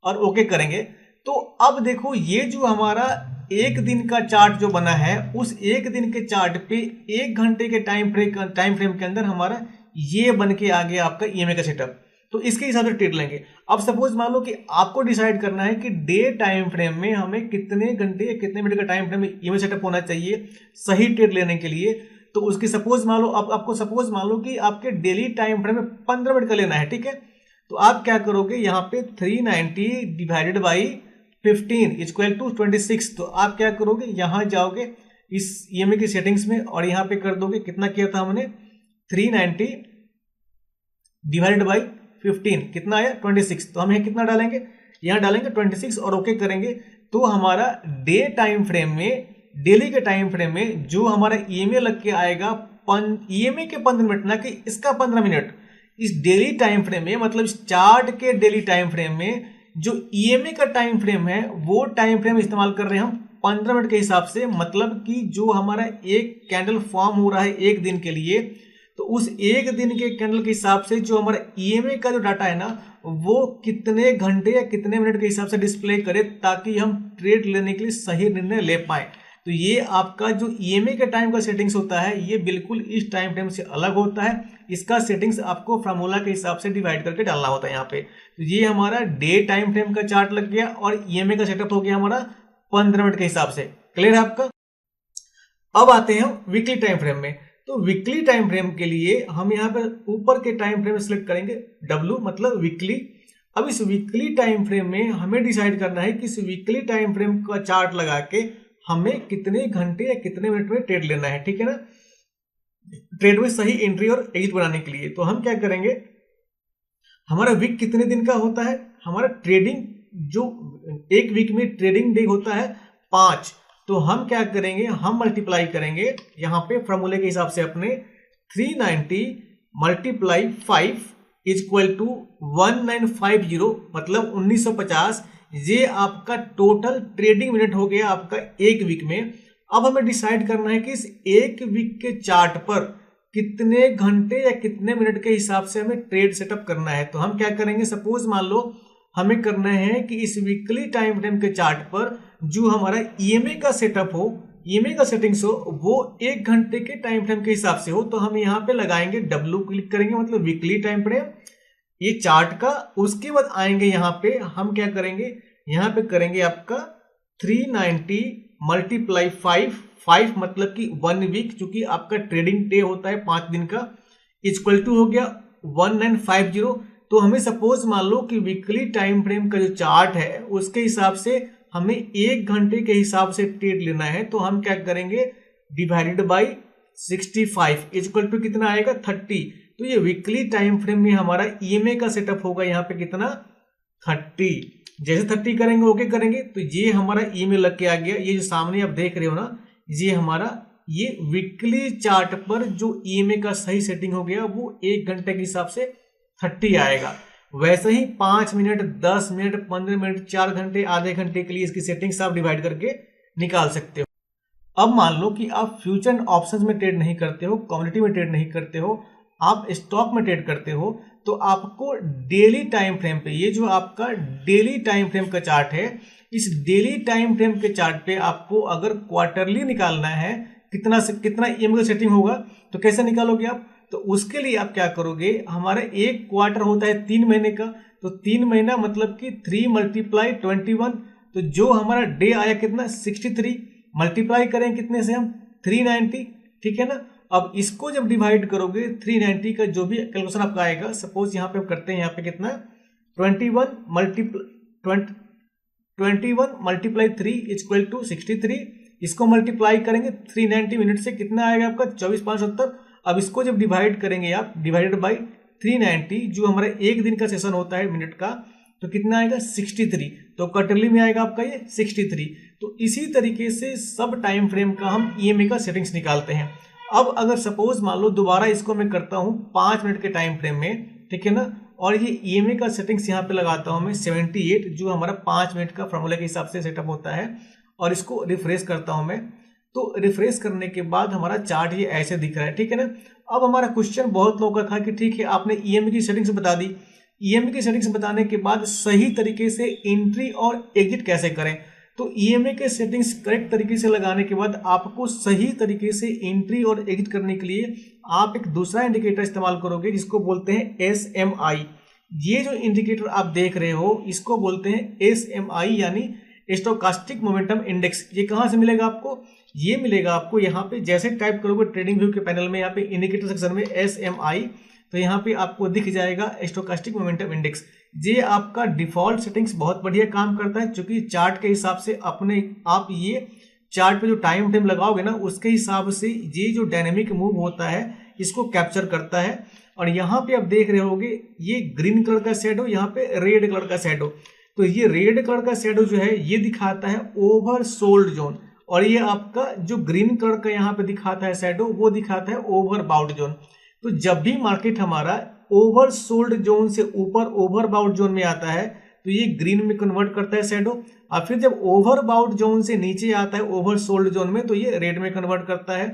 A: और ओके करेंगे, तो अब देखो ये जो हमारा 1 दिन का चार्ट जो बना है, उस 1 दिन के चार्ट पे 1 घंटे के टाइम फ्रेम के अंदर हमारा ये बन के आ गया आपका ईएमए का सेटअप। तो इसके हिसाब से ट्रेड लेंगे। अब सपोज मान लो कि आपको डिसाइड करना है कि डे टाइम फ्रेम में हमें कितने घंटे या कितने मिनट का टाइम फ्रेम ईएमए सेटअप होना चाहिए सही ट्रेड लेने के लिए। तो उसकी सपोज मान लो, अब आपको सपोज मान लो कि आपके डेली टाइम फ्रेम में 15 मिनट का लेना है, ठीक है। तो आप क्या करोगे, यहाँ पे 390 डिवाइडेड बाई 15 इक्वल टू 26। तो आप क्या करोगे, यहां जाओगे इस ईएमए की सेटिंग्स में और यहाँ पे कर दोगे, कितना किया था हमने, 390 डिवाइडेड बाई 15 कितना आया, 26। तो हम यहाँ कितना डालेंगे, यहाँ डालेंगे 26 और ओके करेंगे। तो हमारा डे टाइम फ्रेम में, डेली के टाइम फ्रेम में जो हमारा ईएमए लग के आएगा, ईएमए के 15 मिनट, ना कि इसका 15 मिनट, इस डेली टाइम फ्रेम में, मतलब इस चार्ट के डेली टाइम फ्रेम में जो ईएमए का टाइम फ्रेम है, वो टाइम फ्रेम इस्तेमाल कर रहे हैं हम 15 मिनट के हिसाब से। मतलब कि जो हमारा एक कैंडल फॉर्म हो रहा है 1 दिन के लिए, तो उस 1 दिन के कैंडल के हिसाब से जो हमारा ईएमए का जो डाटा है ना, वो कितने घंटे या कितने मिनट के हिसाब से डिस्प्ले करे, ताकि हम ट्रेड लेने के लिए सही निर्णय ले पाए। तो ये आपका जो ईएमए के टाइम का सेटिंग्स होता है, ये बिल्कुल इस टाइम फ्रेम से अलग होता है। इसका सेटिंग्स आपको फार्मूला के हिसाब से डिवाइड करके डालना होता है यहाँ पे। तो ये हमारा डे टाइम फ्रेम का चार्ट लग गया और ईएमए का सेटअप हो गया हमारा 15 मिनट के हिसाब से। क्लियर है आपका। अब आते हैं वीकली टाइम फ्रेम में। तो वीकली टाइम फ्रेम के लिए हम यहाँ पे ऊपर के टाइम फ्रेम सिलेक्ट करेंगे W, मतलब वीकली। अब इस वीकली टाइम फ्रेम में हमें डिसाइड करना है कि इस वीकली टाइम फ्रेम का चार्ट लगा के हमें कितने घंटे या कितने मिनट में ट्रेड लेना है, ठीक है ना, ट्रेड में सही एंट्री और एग्जिट बनाने के लिए। तो हम क्या करेंगे, हमारा वीक कितने दिन का होता है, हमारा ट्रेडिंग जो 1 वीक में ट्रेडिंग डे होता है 5। तो हम क्या करेंगे, हम मल्टीप्लाई करेंगे यहाँ पे फॉर्मूले के हिसाब से अपने 390 मल्टीप्लाई 5 इक्वल टू 1950, मतलब 1950। ये आपका टोटल ट्रेडिंग मिनट हो गया आपका 1 वीक में। अब हमें डिसाइड करना है कि इस 1 वीक के चार्ट पर कितने घंटे या कितने मिनट के हिसाब से हमें ट्रेड सेटअप करना है। तो हम क्या करेंगे, सपोज मान लो हमें करना है कि इस वीकली टाइम फ्रेम के चार्ट पर जो हमारा ईएमए का सेटअप हो, ईएमए का सेटिंग्स हो, वो 1 घंटे के टाइम फ्रेम के हिसाब से हो। तो हम यहाँ पे लगाएंगे W, क्लिक करेंगे, मतलब वीकली टाइम फ्रेम ये चार्ट का। उसके बाद आएंगे यहाँ पे, हम क्या करेंगे, यहाँ पे करेंगे आपका 390 मल्टीप्लाई 5 मतलब कि 1 वीक, चूंकि आपका ट्रेडिंग डे होता है 5 दिन का, इक्वल टू हो गया 1950। तो हमें सपोज मान लो कि वीकली टाइम फ्रेम का जो चार्ट है उसके हिसाब से हमें 1 घंटे के हिसाब से ट्रेड लेना है। तो हम क्या करेंगे, डिवाइडेड बाई 65 इक्वल टू कितना आएगा, 30। तो ये वीकली टाइम फ्रेम में हमारा ईएमए का सेटअप होगा यहाँ पे कितना, 30। जैसे 30 करेंगे ओके करेंगे, तो ये हमारा ईएमए लग के आ गया। ये जो सामने आप देख रहे हो ना, ये हमारा ये वीकली चार्ट पर जो ईएमए का सही सेटिंग हो गया वो 1 घंटे के हिसाब से 30 आएगा। वैसे ही 5 मिनट, 10 मिनट, 15 मिनट, 4 घंटे, आधे घंटे के लिए इसकी सेटिंग्स आप डिवाइड करके निकाल सकते हो। अब मान लो कि आप फ्यूचर एंड ऑप्शंस में ट्रेड नहीं करते हो, कम्युनिटी में ट्रेड नहीं करते हो, आप स्टॉक में ट्रेड करते हो, तो आपको डेली टाइम फ्रेम पे, ये जो आपका डेली टाइम फ्रेम का चार्ट है, इस डेली टाइम फ्रेम के चार्ट पे आपको अगर क्वार्टरली निकालना है कितना से कितना ईएमए का सेटिंग होगा, तो कैसे निकालोगे आप? तो उसके लिए आप क्या करोगे, हमारा एक क्वार्टर होता है 3 महीने का, तो 3 महीना मतलब कि 3 × 21, तो जो हमारा डे आया कितना 63, मल्टीप्लाई करें कितने से हम 390, ठीक है ना। अब इसको जब डिवाइड करोगे 390 का जो भी कैलकुलेशन आपका आएगा, सपोज यहाँ पे हम करते हैं, यहाँ पे कितना 21 मल्टीप्लाई 3 इक्वल टू 63, इसको मल्टीप्लाई करेंगे 390 मिनट से, कितना आएगा आपका 24,570। अब इसको जब डिवाइड करेंगे आप, डिवाइडेड बाई 390 जो हमारा एक दिन का सेशन होता है मिनट का, तो कितना आएगा 63, तो क्वार्टरली में आएगा आपका ये 63। तो इसी तरीके से सब टाइम फ्रेम का हम ईएमए का सेटिंग्स निकालते हैं। अब अगर सपोज मान लो दोबारा इसको मैं करता हूं 5 मिनट के टाइम फ्रेम में, ठीक है ना, और ये ईएमए का सेटिंग्स यहाँ पे लगाता हूं मैं 78 जो हमारा 5 मिनट का फॉर्मूला के हिसाब से सेटअप होता है, और इसको रिफ्रेश करता हूं मैं, तो रिफ्रेश करने के बाद हमारा चार्ट ये ऐसे दिख रहा है, ठीक है ना। अब हमारा क्वेश्चन बहुत लोगों का था कि ठीक है आपने ईएमए की सेटिंग्स बता दी, ईएमए की सेटिंग्स बताने के बाद सही तरीके से एंट्री और एग्जिट कैसे करें? तो ईएमए के सेटिंग्स करेक्ट तरीके से लगाने के बाद आपको सही तरीके से एंट्री और एग्जिट करने के लिए आप एक दूसरा इंडिकेटर इस्तेमाल करोगे जिसको बोलते हैं SMI। ये जो इंडिकेटर आप देख रहे हो इसको बोलते हैं SMI यानी स्टोकास्टिक मोमेंटम इंडेक्स। ये कहां से मिलेगा आपको? ये मिलेगा आपको यहाँ पे, जैसे टाइप करोगे ट्रेडिंग व्यू के पैनल में, यहाँ पे इंडिकेटर सेक्शन में SMI, तो यहाँ पे आपको दिख जाएगा स्टोकास्टिक मोमेंटम इंडेक्स। ये आपका डिफॉल्ट सेटिंग्स बहुत बढ़िया काम करता है, क्योंकि चार्ट के हिसाब से अपने आप ये चार्ट पे जो टाइम फ्रेम लगाओगे ना उसके हिसाब से ये जो डायनेमिक मूव होता है इसको कैप्चर करता है। और यहाँ पे आप देख रहे होगे ये ग्रीन कलर का शेडो, यहाँ पे रेड कलर का शेडो, तो ये रेड कलर का शेडो जो है ये दिखाता है ओवर सोल्ड जोन, और ये आपका जो ग्रीन कलर का यहाँ पे दिखाता है शेडो वो दिखाता है ओवर बाउट जोन। तो जब भी मार्केट हमारा ओवर सोल्ड जोन से ऊपर ओवर बाउट जोन में आता है तो ये ग्रीन में कन्वर्ट करता है शेडो, और फिर जब ओवर बाउट जोन से नीचे आता है ओवर सोल्ड जोन में तो ये रेड में कन्वर्ट करता है।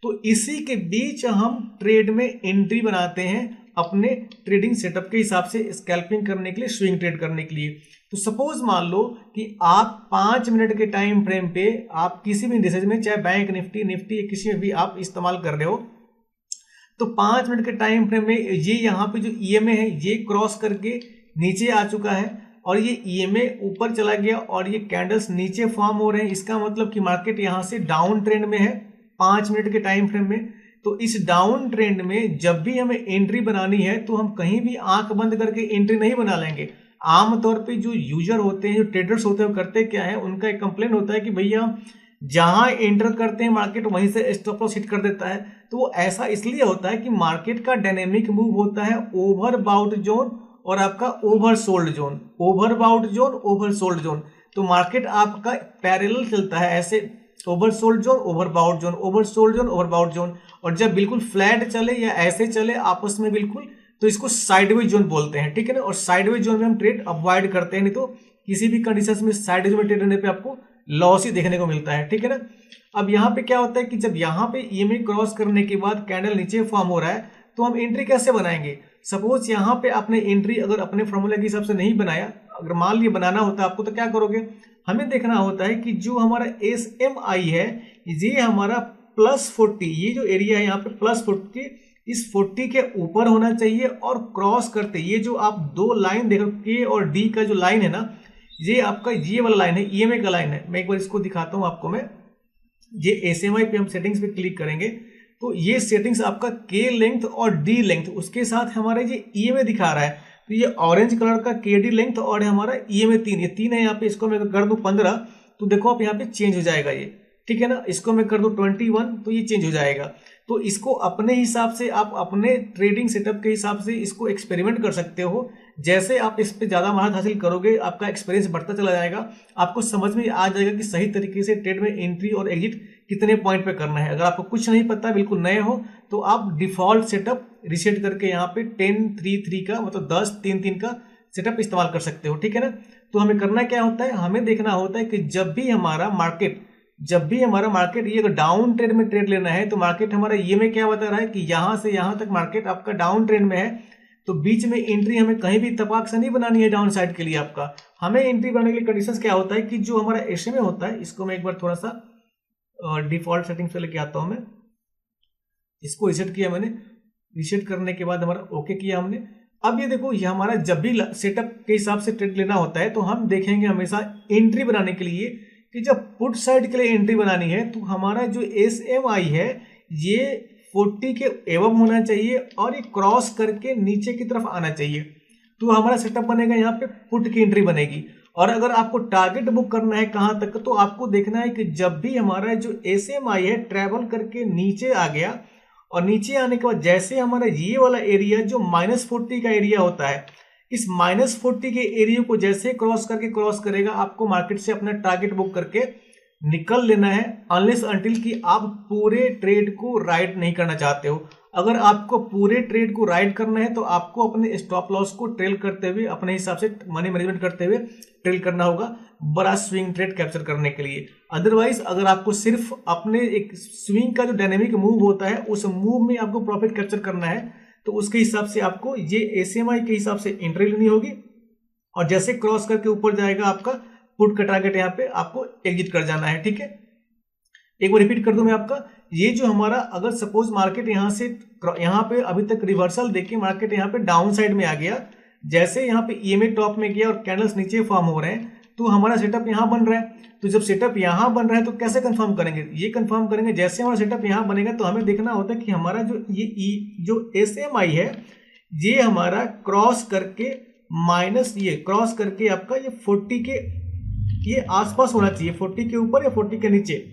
A: तो इसी के बीच हम ट्रेड में एंट्री बनाते हैं अपने ट्रेडिंग सेटअप के हिसाब से, स्कैल्पिंग करने के लिए, स्विंग ट्रेड करने के लिए। तो सपोज मान लो कि आप 5 मिनट के टाइम फ्रेम पे आप किसी भी इंडेक्स में, चाहे बैंक निफ्टी किसी में भी आप इस्तेमाल कर रहे हो, तो 5 मिनट के टाइम फ्रेम में ये यहाँ पे जो ईएमए है ये क्रॉस करके नीचे आ चुका है, और ये ईएमए ऊपर चला गया और ये कैंडल्स नीचे फॉर्म हो रहे हैं। इसका मतलब कि मार्केट यहाँ से डाउन ट्रेंड में है 5 मिनट के टाइम फ्रेम में। तो इस डाउन ट्रेंड में जब भी हमें एंट्री बनानी है तो हम कहीं भी आंख बंद करके एंट्री नहीं बना लेंगे। आमतौर पे जो यूजर होते हैं, जो ट्रेडर्स होते हैं, वो करते क्या है, उनका एक कंप्लेन होता है कि भैया जहां एंटर करते हैं मार्केट वहीं से स्टॉप लॉस हिट कर देता है। तो वो ऐसा इसलिए होता है कि मार्केट का डायनेमिक मूव होता है ओवर बाउट जोन और आपका oversold zone, overbought zone, oversold zone. तो मार्केट आपका पैरेलल चलता है ऐसे, oversold zone, overbought zone, oversold zone, overbought zone. और जब बिल्कुल फ्लैट चले या ऐसे चले आपस में बिल्कुल, तो इसको साइडवेज जोन बोलते हैं, ठीक है ना। और साइडवेज जोन में हम ट्रेड अवॉइड करते हैं, नहीं तो किसी भी कंडीशन में साइडवेज में ट्रेड करने पे आपको लॉस ही देखने को मिलता है, ठीक है ना। अब यहाँ पे क्या होता है कि जब यहाँ पे ईएमए क्रॉस करने के बाद कैंडल नीचे फॉर्म हो रहा है तो हम एंट्री कैसे बनाएंगे? सपोज यहाँ पे आपने एंट्री अगर अपने फॉर्मूले के हिसाब से नहीं बनाया, अगर मान लिया बनाना होता है आपको, तो क्या करोगे, हमें देखना होता है कि जो हमारा SMI है ये हमारा +40, ये जो एरिया है यहाँ पे +40, इस 40 के ऊपर होना चाहिए। और क्रॉस करते ये जो आप दो लाइन देखो, K और D का जो लाइन है ना, ये आपका ये वाला लाइन है, ईएमए का लाइन है। मैं एक बार इसको दिखाता हूं आपको। मैं ये SMI पे हम सेटिंग्स पे क्लिक करेंगे तो ये सेटिंग्स आपका K लेंथ और D लेंथ, उसके साथ हमारा ये ईएमए दिखा रहा है। तो ये ऑरेंज कलर का KD लेंथ और हमारा ईएमए 3, ये 3 है यहाँ पे। इसको मैं कर दूं 15 तो देखो आप यहाँ पे चेंज हो जाएगा ये, ठीक है ना। इसको मैं कर दूं 21 तो ये चेंज हो जाएगा। तो इसको अपने हिसाब से आप अपने ट्रेडिंग सेटअप के हिसाब से इसको एक्सपेरिमेंट कर सकते हो। जैसे आप इस पे ज़्यादा महारत हासिल करोगे आपका एक्सपीरियंस बढ़ता चला जाएगा, आपको समझ में आ जाएगा कि सही तरीके से ट्रेड में एंट्री और एग्जिट कितने पॉइंट पे करना है। अगर आपको कुछ नहीं पता, बिल्कुल नए हो, तो आप डिफॉल्ट सेटअप रीसेट करके यहाँ पे 10-3-3 का मतलब 10-3-3 का सेटअप इस्तेमाल कर सकते हो, ठीक है ना। तो हमें करना क्या होता है, हमें देखना होता है कि जब भी हमारा मार्केट ये अगर डाउन ट्रेंड में ट्रेड लेना है तो मार्केट हमारा ये में क्या बता रहा है कि यहां से यहां तक मार्केट आपका डाउन ट्रेंड में है, तो बीच में एंट्री हमें कहीं भी इत्तेफाक से नहीं बनानी है डाउन साइड के लिए। आपका हमें एंट्री बनाने के लिए कंडीशंस क्या होता है कि जो हमारा एसएमए होता है, इसको मैं एक बार थोड़ा सा डिफॉल्ट सेटिंग से लेके आता हूं। मैं इसको रीसेट किया, मैंने रीसेट करने के बाद हमारा ओके किया हमने। अब ये देखो, ये हमारा जब भी सेटअप के हिसाब से ट्रेड लेना होता है तो हम देखेंगे हमेशा एंट्री बनाने के लिए कि जब पुट साइड के लिए एंट्री बनानी है तो हमारा जो एसएमआई है ये 40 के एवं होना चाहिए और ये क्रॉस करके नीचे की तरफ आना चाहिए, तो हमारा सेटअप बनेगा। यहाँ पे पुट की एंट्री बनेगी। और अगर आपको टारगेट बुक करना है कहां तक, तो आपको देखना है कि जब भी हमारा जो एसएमआई है ट्रेवल करके नीचे आ गया और नीचे आने के बाद जैसे हमारा ये वाला एरिया जो -40 का एरिया होता है, इस -40 के एरिया को जैसे क्रॉस करेगा, आपको मार्केट से अपना टारगेट बुक करके निकल लेना है, अनलेस अनटिल कि आप पूरे ट्रेड को राइड नहीं करना चाहते हो। अगर आपको पूरे ट्रेड को राइड करना है तो आपको अपने स्टॉप लॉस को ट्रेल करते हुए, अपने हिसाब से मनी मैनेजमेंट करते हुए ट्रेल करना होगा बड़ा स्विंग ट्रेड कैप्चर करने के लिए। अदरवाइज अगर आपको सिर्फ अपने एक स्विंग का जो डायनेमिक मूव होता है उस मूव में आपको प्रॉफिट कैप्चर करना है, तो उसके हिसाब से आपको ये एसएमआई के हिसाब से एंट्री लेनी होगी और जैसे क्रॉस करके ऊपर जाएगा आपका पुट का टारगेट, यहाँ पे आपको एग्जिट कर जाना है, ठीक है। एक बार रिपीट कर दूं मैं आपका, ये जो हमारा अगर सपोज मार्केट यहाँ पे अभी तक रिवर्सल देके मार्केट यहाँ पे डाउन साइड में आ गया, जैसे यहाँ पे ईएमए टॉप में गया और कैंडल्स नीचे फॉर्म हो रहे हैं, तो हमारा सेटअप यहाँ बन रहा है। तो जब सेटअप यहाँ बन रहा है तो कैसे कंफर्म करेंगे, ये कंफर्म करेंगे जैसे हमारा सेटअप यहाँ बनेगा तो हमें देखना होता है कि हमारा जो एसएमआई है ये हमारा क्रॉस करके क्रॉस करके आपका ये 40 के ये आसपास होना चाहिए, 40 के ऊपर या 40 के नीचे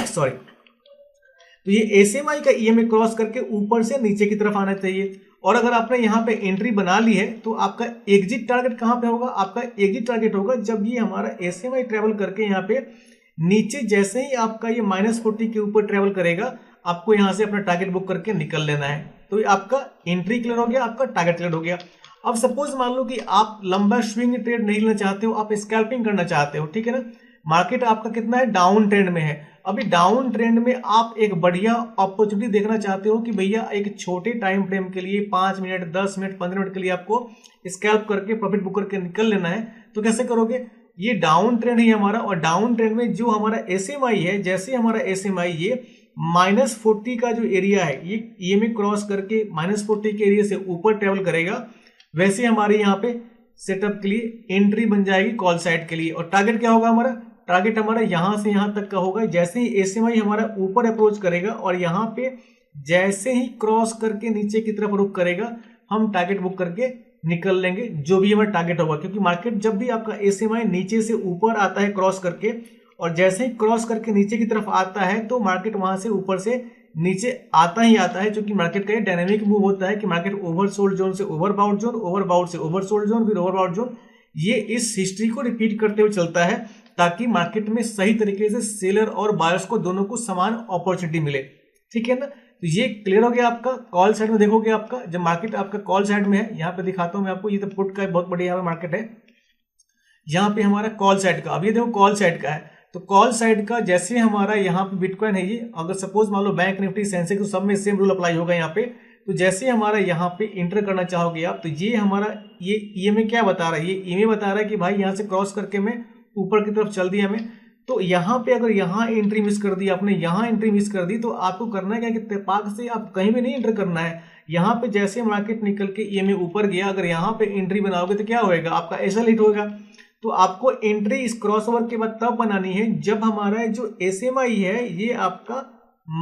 A: सॉरी। तो ये एसएमआई का ईएमए क्रॉस करके ऊपर से नीचे की तरफ आना चाहिए। और अगर आपने यहाँ पे एंट्री बना ली है तो आपका एग्जिट टारगेट कहां पे होगा, आपका एग्जिट टारगेट होगा जब ये हमारा एसएमआई ट्रेवल करके यहाँ पे नीचे जैसे ही आपका ये -40 के ऊपर ट्रेवल करेगा, आपको यहाँ से अपना टारगेट बुक करके निकल लेना है। तो ये आपका एंट्री क्लियर हो गया, आपका टारगेट क्लियर हो गया। अब सपोज मान लो कि आप लंबा स्विंग ट्रेड नहीं लेना चाहते हो, आप स्कैल्पिंग करना चाहते हो, ठीक है ना। मार्केट आपका कितना है, डाउन ट्रेंड में है। अभी डाउन ट्रेंड में आप एक बढ़िया अपॉर्चुनिटी देखना चाहते हो कि भैया एक छोटे टाइम फ्रेम के लिए 5 मिनट 10 मिनट 15 मिनट के लिए आपको स्कैल्प करके प्रॉफिट बुक करके निकल लेना है, तो कैसे करोगे, ये डाउन ट्रेंड है हमारा और डाउन ट्रेंड में जो हमारा एसएमआई है, जैसे हमारा एसएमआई ये -40 का जो एरिया है ये ईएमए क्रॉस करके -40 के एरिया से ऊपर ट्रेवल करेगा, वैसे हमारे यहाँ पे सेटअप के लिए एंट्री बन जाएगी कॉल साइड के लिए। और टारगेट क्या होगा हमारा, टारगेट हमारा यहां से यहां तक का होगा। जैसे ही एसएमआई हमारा ऊपर अप्रोच करेगा और यहाँ पे जैसे ही क्रॉस करके नीचे की तरफ रुक करेगा, हम टारगेट बुक करके निकल लेंगे जो भी हमारा टारगेट होगा। क्योंकि मार्केट जब भी आपका एसएमआई नीचे से ऊपर आता है क्रॉस करके और जैसे ही क्रॉस करके नीचे की तरफ आता है तो मार्केट वहां से ऊपर से नीचे आता ही आता है, क्योंकि मार्केट का ये डायनेमिक मूव होता है कि मार्केट ओवरसोल्ड जोन से ओवरबाउट जोन, ओवरबाउट से ओवरसोल्ड जोन, फिर ओवरबाउट जोन, ये इस हिस्ट्री को रिपीट करते हुए चलता है ताकि मार्केट में सही तरीके से सेलर और बायर्स को दोनों को समान अपॉर्चुनिटी मिले, ठीक है ना। तो ये क्लियर हो गया आपका। कॉल साइड में देखोगे आपका जब मार्केट आपका कॉल साइड में है, यहाँ पे दिखाता हूं मैं आपको, ये तो पुट का बहुत बढ़िया मार्केट है, यहाँ पे हमारा कॉल साइड का। अब ये देखो कॉल साइड का है, तो कॉल साइड का जैसे हमारा यहाँ पे बिटकॉइन है, ये अगर सपोज मान लो बैंक निफ्टी सेंसेक्स तो सब में सेम रूल अप्लाई होगा यहाँ पे। तो जैसे हमारा यहाँ पे इंटर करना चाहोगे आप, तो ये हमारा ये ईएमए क्या बता रहा है, ये ईएमए बता रहा है कि भाई यहाँ से क्रॉस करके मैं ऊपर की तरफ चल दिया मैं। तो यहाँ पे अगर यहाँ एंट्री मिस कर दी आपने, यहाँ एंट्री मिस कर दी, तो आपको करना है क्या कि त्रिपाक से आप कहीं भी नहीं एंटर करना है। यहाँ पे जैसे मार्केट निकल के ईएमए ऊपर गया, अगर यहाँ पे एंट्री बनाओगे तो क्या होगा, आपका एसएल हिट होगा। तो आपको एंट्री इस क्रॉसओवर के बाद तब बनानी है जब हमारा जो एसएमआई है ये आपका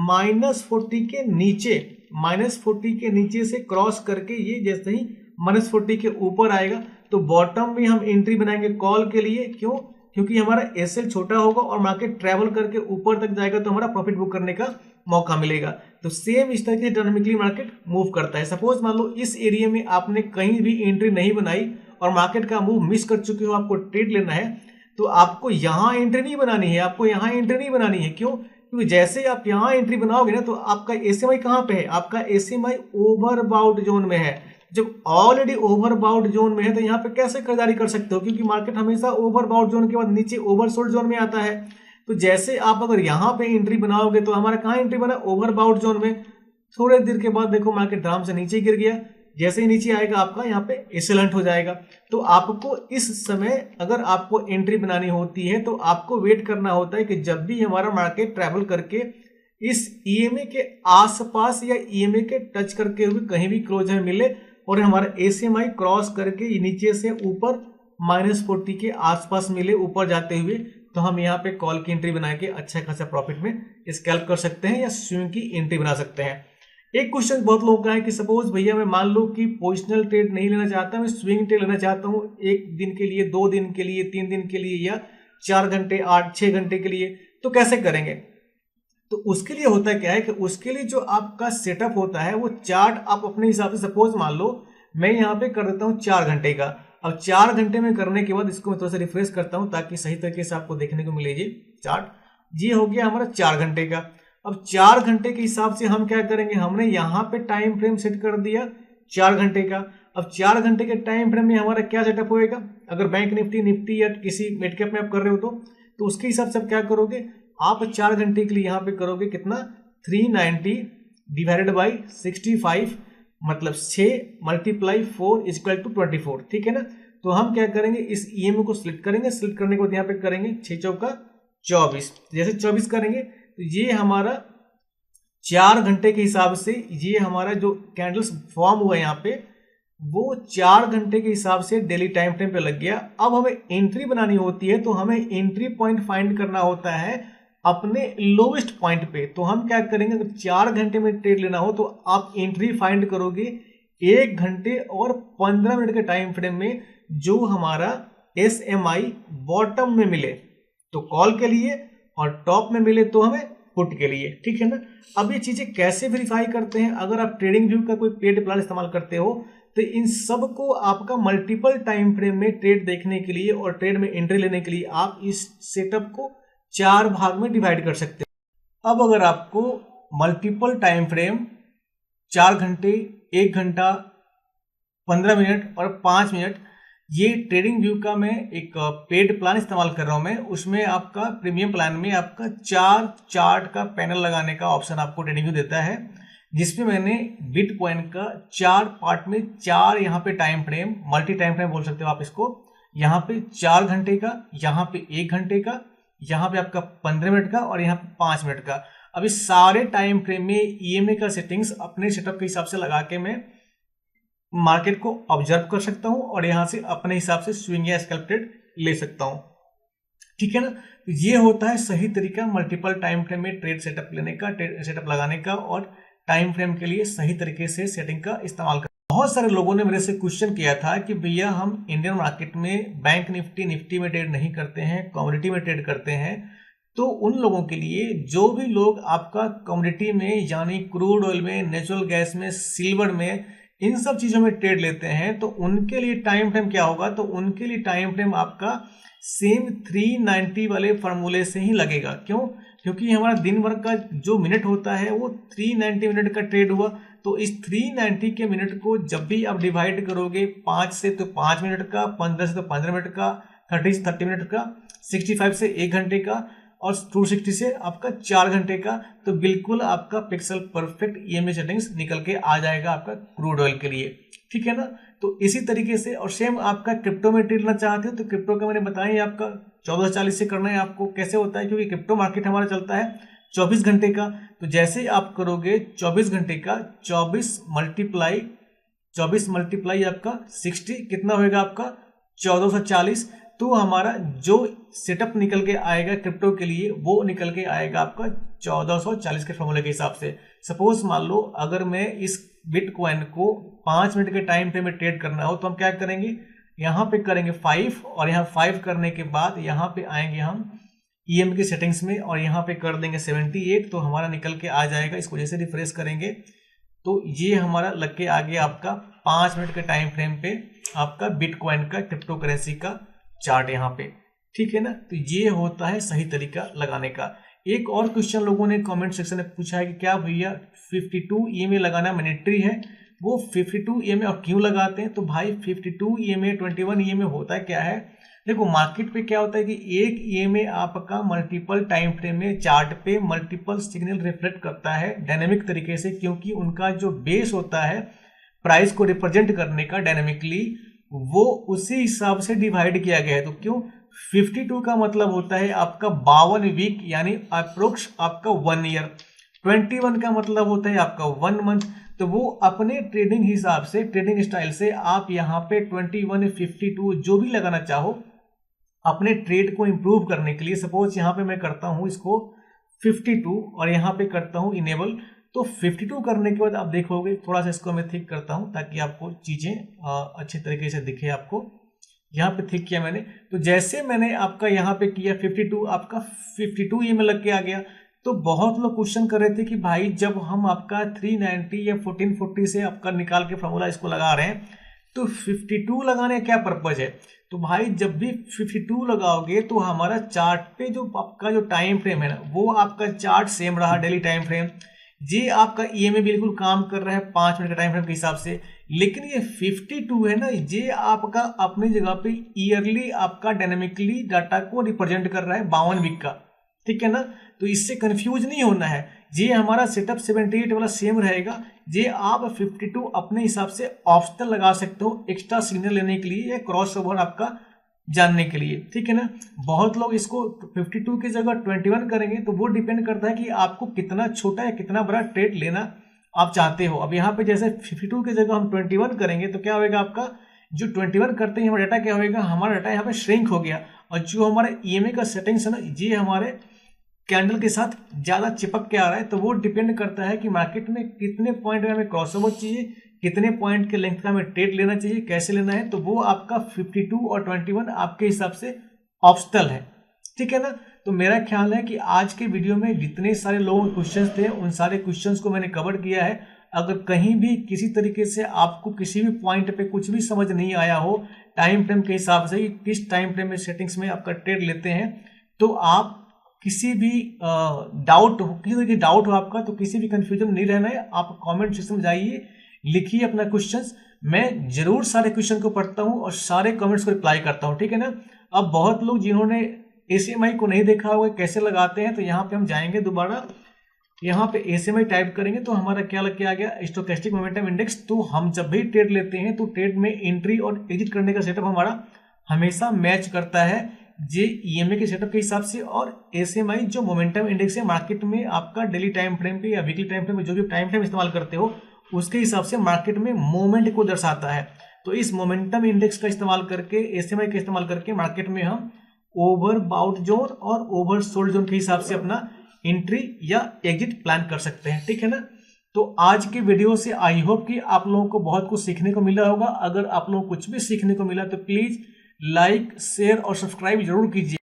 A: -40 के नीचे, -40 के नीचे से क्रॉस करके ये जैसे ही -40 के ऊपर आएगा तो बॉटम में हम एंट्री बनाएंगे कॉल के लिए। क्यों, क्योंकि हमारा एसएल छोटा होगा और मार्केट ट्रेवल करके ऊपर तक जाएगा तो हमारा प्रॉफिट बुक करने का मौका मिलेगा। तो सेम इस तरह से डायनामिकली मार्केट मूव करता है। सपोज मान लो इस एरिया में आपने कहीं भी एंट्री नहीं बनाई और मार्केट का मूव मिस कर चुके हो, आपको ट्रेड लेना है, तो आपको यहां एंट्री नहीं बनानी है, आपको यहां एंट्री नहीं बनानी है। क्यों, क्योंकि जैसे ही आप यहाँ एंट्री बनाओगे ना तो आपका एसएमआई कहाँ पे है, आपका एसएमआई ओवरबाउट जोन में है। जब ऑलरेडी ओवरबाउट जोन में है तो यहाँ पे कैसे खरीदारी कर सकते हो, क्योंकि मार्केट हमेशा ओवरबाउट जोन के बाद नीचे ओवरसोल्ड जोन में आता है। तो जैसे आप अगर यहाँ पे एंट्री बनाओगे तो हमारा कहाँ एंट्री बना, ओवरबाउट जोन में। थोड़े देर के बाद देखो मार्केट आराम से नीचे गिर गया, जैसे ही नीचे आएगा आपका यहाँ पे एक्सेलेंट हो जाएगा। तो आपको इस समय अगर आपको एंट्री बनानी होती है तो आपको वेट करना होता है कि जब भी हमारा मार्केट ट्रैवल करके इस ईएमए के आसपास या ईएमए के टच करके हुए कहीं भी क्लोज में मिले और हमारा एसएमआई क्रॉस करके नीचे से ऊपर -40 के आसपास मिले ऊपर जाते हुए, तो हम यहाँ पे कॉल की एंट्री बना के अच्छा खासा प्रॉफिट में स्कैल्प कर सकते हैं या स्विंग की एंट्री बना सकते हैं। एक क्वेश्चन बहुत लोगों का है कि सपोज भैया मैं मान लो कि पोजिशनल ट्रेड नहीं लेना चाहता, मैं स्विंग ट्रेड लेना चाहता हूँ 1 दिन के लिए, 2 दिन के लिए, 3 दिन के लिए या 4 घंटे 8-6 घंटे के लिए, तो कैसे करेंगे? तो उसके लिए होता क्या है कि उसके लिए जो आपका सेटअप होता है वो चार्ट आप अपने हिसाब से, सपोज मान लो मैं यहाँ पे कर देता हूँ 4 घंटे का। अब 4 घंटे में करने के बाद इसको मैं थोड़ा सा रिफ्रेश करता हूँ ताकि सही तरीके से आपको देखने को मिले। चार्ट ये हो गया हमारा 4 घंटे का। अब 4 घंटे के हिसाब से हम क्या करेंगे, हमने यहाँ पे टाइम फ्रेम सेट कर दिया 4 घंटे का। अब 4 घंटे के टाइम फ्रेम में हमारा क्या सेटअप होएगा, अगर बैंक निफ्टी या किसी मिड कैप में आप कर रहे हो तो उसके हिसाब से आप क्या करोगे, आप 4 घंटे के लिए यहाँ पे करोगे कितना, 390 डिवाइडेड बाई 65 मतलब 6 × 4 = 24, ठीक है ना। तो हम क्या करेंगे, इस ईएमओ को सिलेक्ट करेंगे, सिलेक्ट करने के बाद यहाँ पे करेंगे 6 चौका 24, जैसे 24 करेंगे तो ये हमारा 4 घंटे के हिसाब से ये हमारा जो कैंडल्स फॉर्म हुआ है यहाँ पे वो 4 घंटे के हिसाब से डेली टाइम फ्रेम पे लग गया। अब हमें एंट्री बनानी होती है तो हमें एंट्री पॉइंट फाइंड करना होता है अपने लोवेस्ट पॉइंट पे। तो हम क्या करेंगे, अगर 4 घंटे में ट्रेड लेना हो तो आप एंट्री फाइंड करोगे 1 घंटे और 15 मिनट के टाइम फ्रेम में, जो हमारा एसएमआई बॉटम में मिले तो कॉल के लिए और टॉप में मिले तो हमें पुट के लिए, ठीक है ना। अब ये चीजें कैसे वेरीफाई करते हैं, अगर आप ट्रेडिंग व्यू का कोई पेड प्लान इस्तेमाल करते हो तो इन सब को आपका मल्टीपल टाइम फ्रेम में ट्रेड देखने के लिए और ट्रेड में एंट्री लेने के लिए आप इस सेटअप को 4 भाग में डिवाइड कर सकते हैं। अब अगर आपको मल्टीपल टाइम फ्रेम 4 घंटे, 1 घंटा, 15 मिनट और 5 मिनट, ये ट्रेडिंग व्यू का मैं एक पेड प्लान इस्तेमाल कर रहा हूं मैं, उसमें आपका प्रीमियम प्लान में आपका 4 चार्ट का पैनल लगाने का ऑप्शन आपको ट्रेडिंग व्यू देता है, जिसमें मैंने बिटकॉइन का 4 पार्ट में 4 यहाँ पे time frame, multi time frame बोल सकते हो आप इसको, यहाँ पे 4 घंटे का, यहाँ पे 1 घंटे का, यहाँ पे आपका 15 मिनट का और यहाँ पे 5 मिनट का। अब इस सारे टाइम फ्रेम में ईएमए का सेटिंग्स अपने सेटअप के हिसाब से लगा के मैं मार्केट को ऑब्जर्व कर सकता हूं और यहां से अपने हिसाब से स्विंग या स्कैल्प ट्रेड ले सकता हूं, ठीक है ना। तो ये होता है सही तरीका मल्टीपल टाइम फ्रेम में ट्रेड सेटअप लेने का, सेटअप लगाने का और टाइम फ्रेम के लिए सही तरीके से सेटिंग का इस्तेमाल कर। बहुत सारे लोगों ने मेरे से क्वेश्चन किया था कि भैया हम इंडियन मार्केट में बैंक निफ्टी में ट्रेड नहीं करते हैं, कमोडिटी में ट्रेड करते हैं। तो उन लोगों के लिए, जो भी लोग आपका कमोडिटी में यानी क्रूड ऑयल में, नेचुरल गैस में, सिल्वर में, इन सब चीजों में ट्रेड लेते हैं, तो उनके लिए टाइम फ्रेम क्या होगा, तो उनके लिए टाइम फ्रेम आपका सेम 390 वाले फॉर्मूले से ही लगेगा। क्यों? क्योंकि हमारा दिन भर का जो मिनट होता है वो 390 मिनट का ट्रेड हुआ, तो इस 390 के मिनट को जब भी आप डिवाइड करोगे 5 से तो 5 मिनट का, 15 से तो 15 मिनट का, 30 से 30 मिनट का, 65 से 1 घंटे का और 260 से आपका 4 घंटे का, तो बिल्कुल आपका पिक्सल परफेक्ट ईएमए सेटिंग्स निकल के आ जाएगा आपका क्रूड ऑयल के लिए, ठीक है ना। तो इसी तरीके से और सेम आपका क्रिप्टो में ट्रेड करना चाहते हो तो क्रिप्टो का मैंने बताया आपका 1440 से करना है आपको। कैसे होता है, क्योंकि क्रिप्टो मार्केट हमारा चलता है 24 घंटे का, तो जैसे आप करोगे 24 घंटे का 24 मल्टीप्लाई आपका 60 कितना होएगा आपका 1440। तो हमारा जो सेटअप निकल के आएगा क्रिप्टो के लिए वो निकल के आएगा आपका 1440 के फॉर्मूले के हिसाब से। सपोज मान लो अगर मैं इस बिटकॉइन को 5 मिनट के टाइम फ्रेम में ट्रेड करना हो तो हम क्या करेंगे, यहाँ पे करेंगे 5 और यहाँ 5 करने के बाद यहाँ पे आएंगे हम ईएम की सेटिंग्स में और यहाँ पे कर देंगे 78, तो हमारा निकल के आ जाएगा। इसको जैसे रिफ्रेश करेंगे तो ये हमारा लग के आ गया आपका 5 मिनट के टाइम फ्रेम पे आपका बिटकॉइन का क्रिप्टो करेंसी का चार्ट यहाँ पे, ठीक है ना। तो ये होता है सही तरीका लगाने का। एक और क्वेश्चन लोगों ने कमेंट सेक्शन में पूछा है कि क्या भैया 52 EMA लगाना मैंडेटरी है, वो 52 EMA और क्यों लगाते हैं। तो भाई 52 EMA 21 EMA होता है क्या है, देखो मार्केट पे क्या होता है कि एक EMA आपका मल्टीपल टाइम फ्रेम में चार्ट पे मल्टीपल सिग्नल रिफ्लेक्ट करता है डायनेमिक तरीके से, क्योंकि उनका जो बेस होता है प्राइस को रिप्रेजेंट करने का डायनेमिकली, वो उसी हिसाब से डिवाइड किया गया है। तो क्यों 52 का मतलब होता है आपका 52 वीक यानी अप्रोक्स आपका 1 ईयर, 21 का मतलब होता है आपका 1 मंथ। तो वो अपने ट्रेडिंग हिसाब से, ट्रेडिंग स्टाइल से आप यहाँ पे 21, 52 जो भी लगाना चाहो अपने ट्रेड को इंप्रूव करने के लिए। सपोज यहाँ पे मैं करता हूँ इसको 52 और यहाँ पे करता हूँ इनेबल, तो 52 करने के बाद आप देखोगे, थोड़ा सा इसको मैं थिक करता हूँ ताकि आपको चीजें अच्छे तरीके से दिखे। आपको यहाँ पे थिक किया मैंने, तो जैसे मैंने आपका यहाँ पे किया 52, आपका 52 ये में लग के आ गया। तो बहुत लोग क्वेश्चन कर रहे थे कि भाई जब हम आपका 390 या 1440 से आपका निकाल के फॉर्मूला इसको लगा रहे हैं तो 52 लगाने का क्या पर्पज है। तो भाई जब भी 52 लगाओगे तो हमारा चार्ट पे जो आपका जो टाइम फ्रेम है ना, वो आपका चार्ट सेम रहा, डेली टाइम फ्रेम। ये आपका EMA बिल्कुल काम कर रहा है 5 मिनट के टाइम फ्रेम के हिसाब से, लेकिन ये 52 है ना, ये आपका अपनी जगह पे ईयरली आपका डायनेमिकली डाटा को रिप्रेजेंट कर रहा है 52 वीक का, ठीक है ना। तो इससे कंफ्यूज नहीं होना है, ये हमारा सेटअप 78 वाला सेम रहेगा। ये आप 52 अपने हिसाब से ऑप्शनल लगा सकते हो एक्स्ट्रा सिग्नल लेने के लिए या क्रॉस ओवर आपका जानने के लिए, ठीक है ना। बहुत लोग इसको 52 की जगह 21 करेंगे, तो वो डिपेंड करता है कि आपको कितना छोटा या कितना बड़ा ट्रेड लेना आप चाहते हो। अब यहाँ पे जैसे 52 की जगह हम 21 करेंगे तो क्या होगा, आपका जो 21 करते हैं हमारा डाटा क्या होगा, हमारा डाटा यहाँ पे श्रिंक हो गया, और जो हमारा EMA का सेटिंग्स है ना, ये हमारे कैंडल के साथ ज्यादा चिपक के आ रहा है। तो वो डिपेंड करता है कि मार्केट में कितने पॉइंट में हमें क्रॉसओवर चाहिए, कितने पॉइंट के लेंथ का हमें ट्रेड लेना चाहिए, कैसे लेना है। तो वो आपका 52 और 21 आपके हिसाब से ऑप्शनल है, ठीक है ना। तो मेरा ख्याल है कि आज के वीडियो में जितने सारे लोगों के क्वेश्चंस थे उन सारे क्वेश्चंस को मैंने कवर किया है। अगर कहीं भी किसी तरीके से आपको किसी भी पॉइंट पे कुछ भी समझ नहीं आया हो टाइम फ्रेम के हिसाब से, किस टाइम फ्रेम में सेटिंग्स में आपका ट्रेड लेते हैं, तो आप किसी भी डाउट हो आपका, तो किसी भी कंफ्यूजन नहीं रहना है, आप कमेंट सेक्शन में जाइए, लिखिए अपना क्वेश्चंस। मैं जरूर सारे क्वेश्चन को पढ़ता हूं और सारे कमेंट्स को रिप्लाई करता हूं, ठीक है ना। अब बहुत लोग जिन्होंने ACMI को नहीं देखा होगा कैसे लगाते हैं, तो यहाँ पे हम जाएंगे दोबारा, यहाँ पे ACMI टाइप करेंगे तो हमारा क्या लग के आ गया, स्टोकेस्टिक मोमेंटम इंडेक्स। तो हम जब भी ट्रेड लेते हैं तो ट्रेड में एंट्री और एग्जिट करने का सेटअप हमारा हमेशा मैच करता है जे EMA के सेटअप के हिसाब से। और ACMI जो मोमेंटम इंडेक्स है मार्केट में आपका डेली टाइम फ्रेम पे या वीकली टाइम फ्रेम में जो भी टाइम फ्रेम इस्तेमाल करते हो उसके हिसाब से मार्केट में मूवमेंट को दर्शाता है। तो इस मोमेंटम इंडेक्स का इस्तेमाल करके, ACMI का इस्तेमाल करके मार्केट में हम ओवर बाउट जोन और ओवर सोल्ड जोन के हिसाब से अपना एंट्री या एग्जिट प्लान कर सकते हैं, ठीक है ना। तो आज के वीडियो से आई होप कि आप लोगों को बहुत कुछ सीखने को मिला होगा। अगर आप लोगों को कुछ भी सीखने को मिला तो प्लीज लाइक, शेयर और सब्सक्राइब जरूर कीजिए।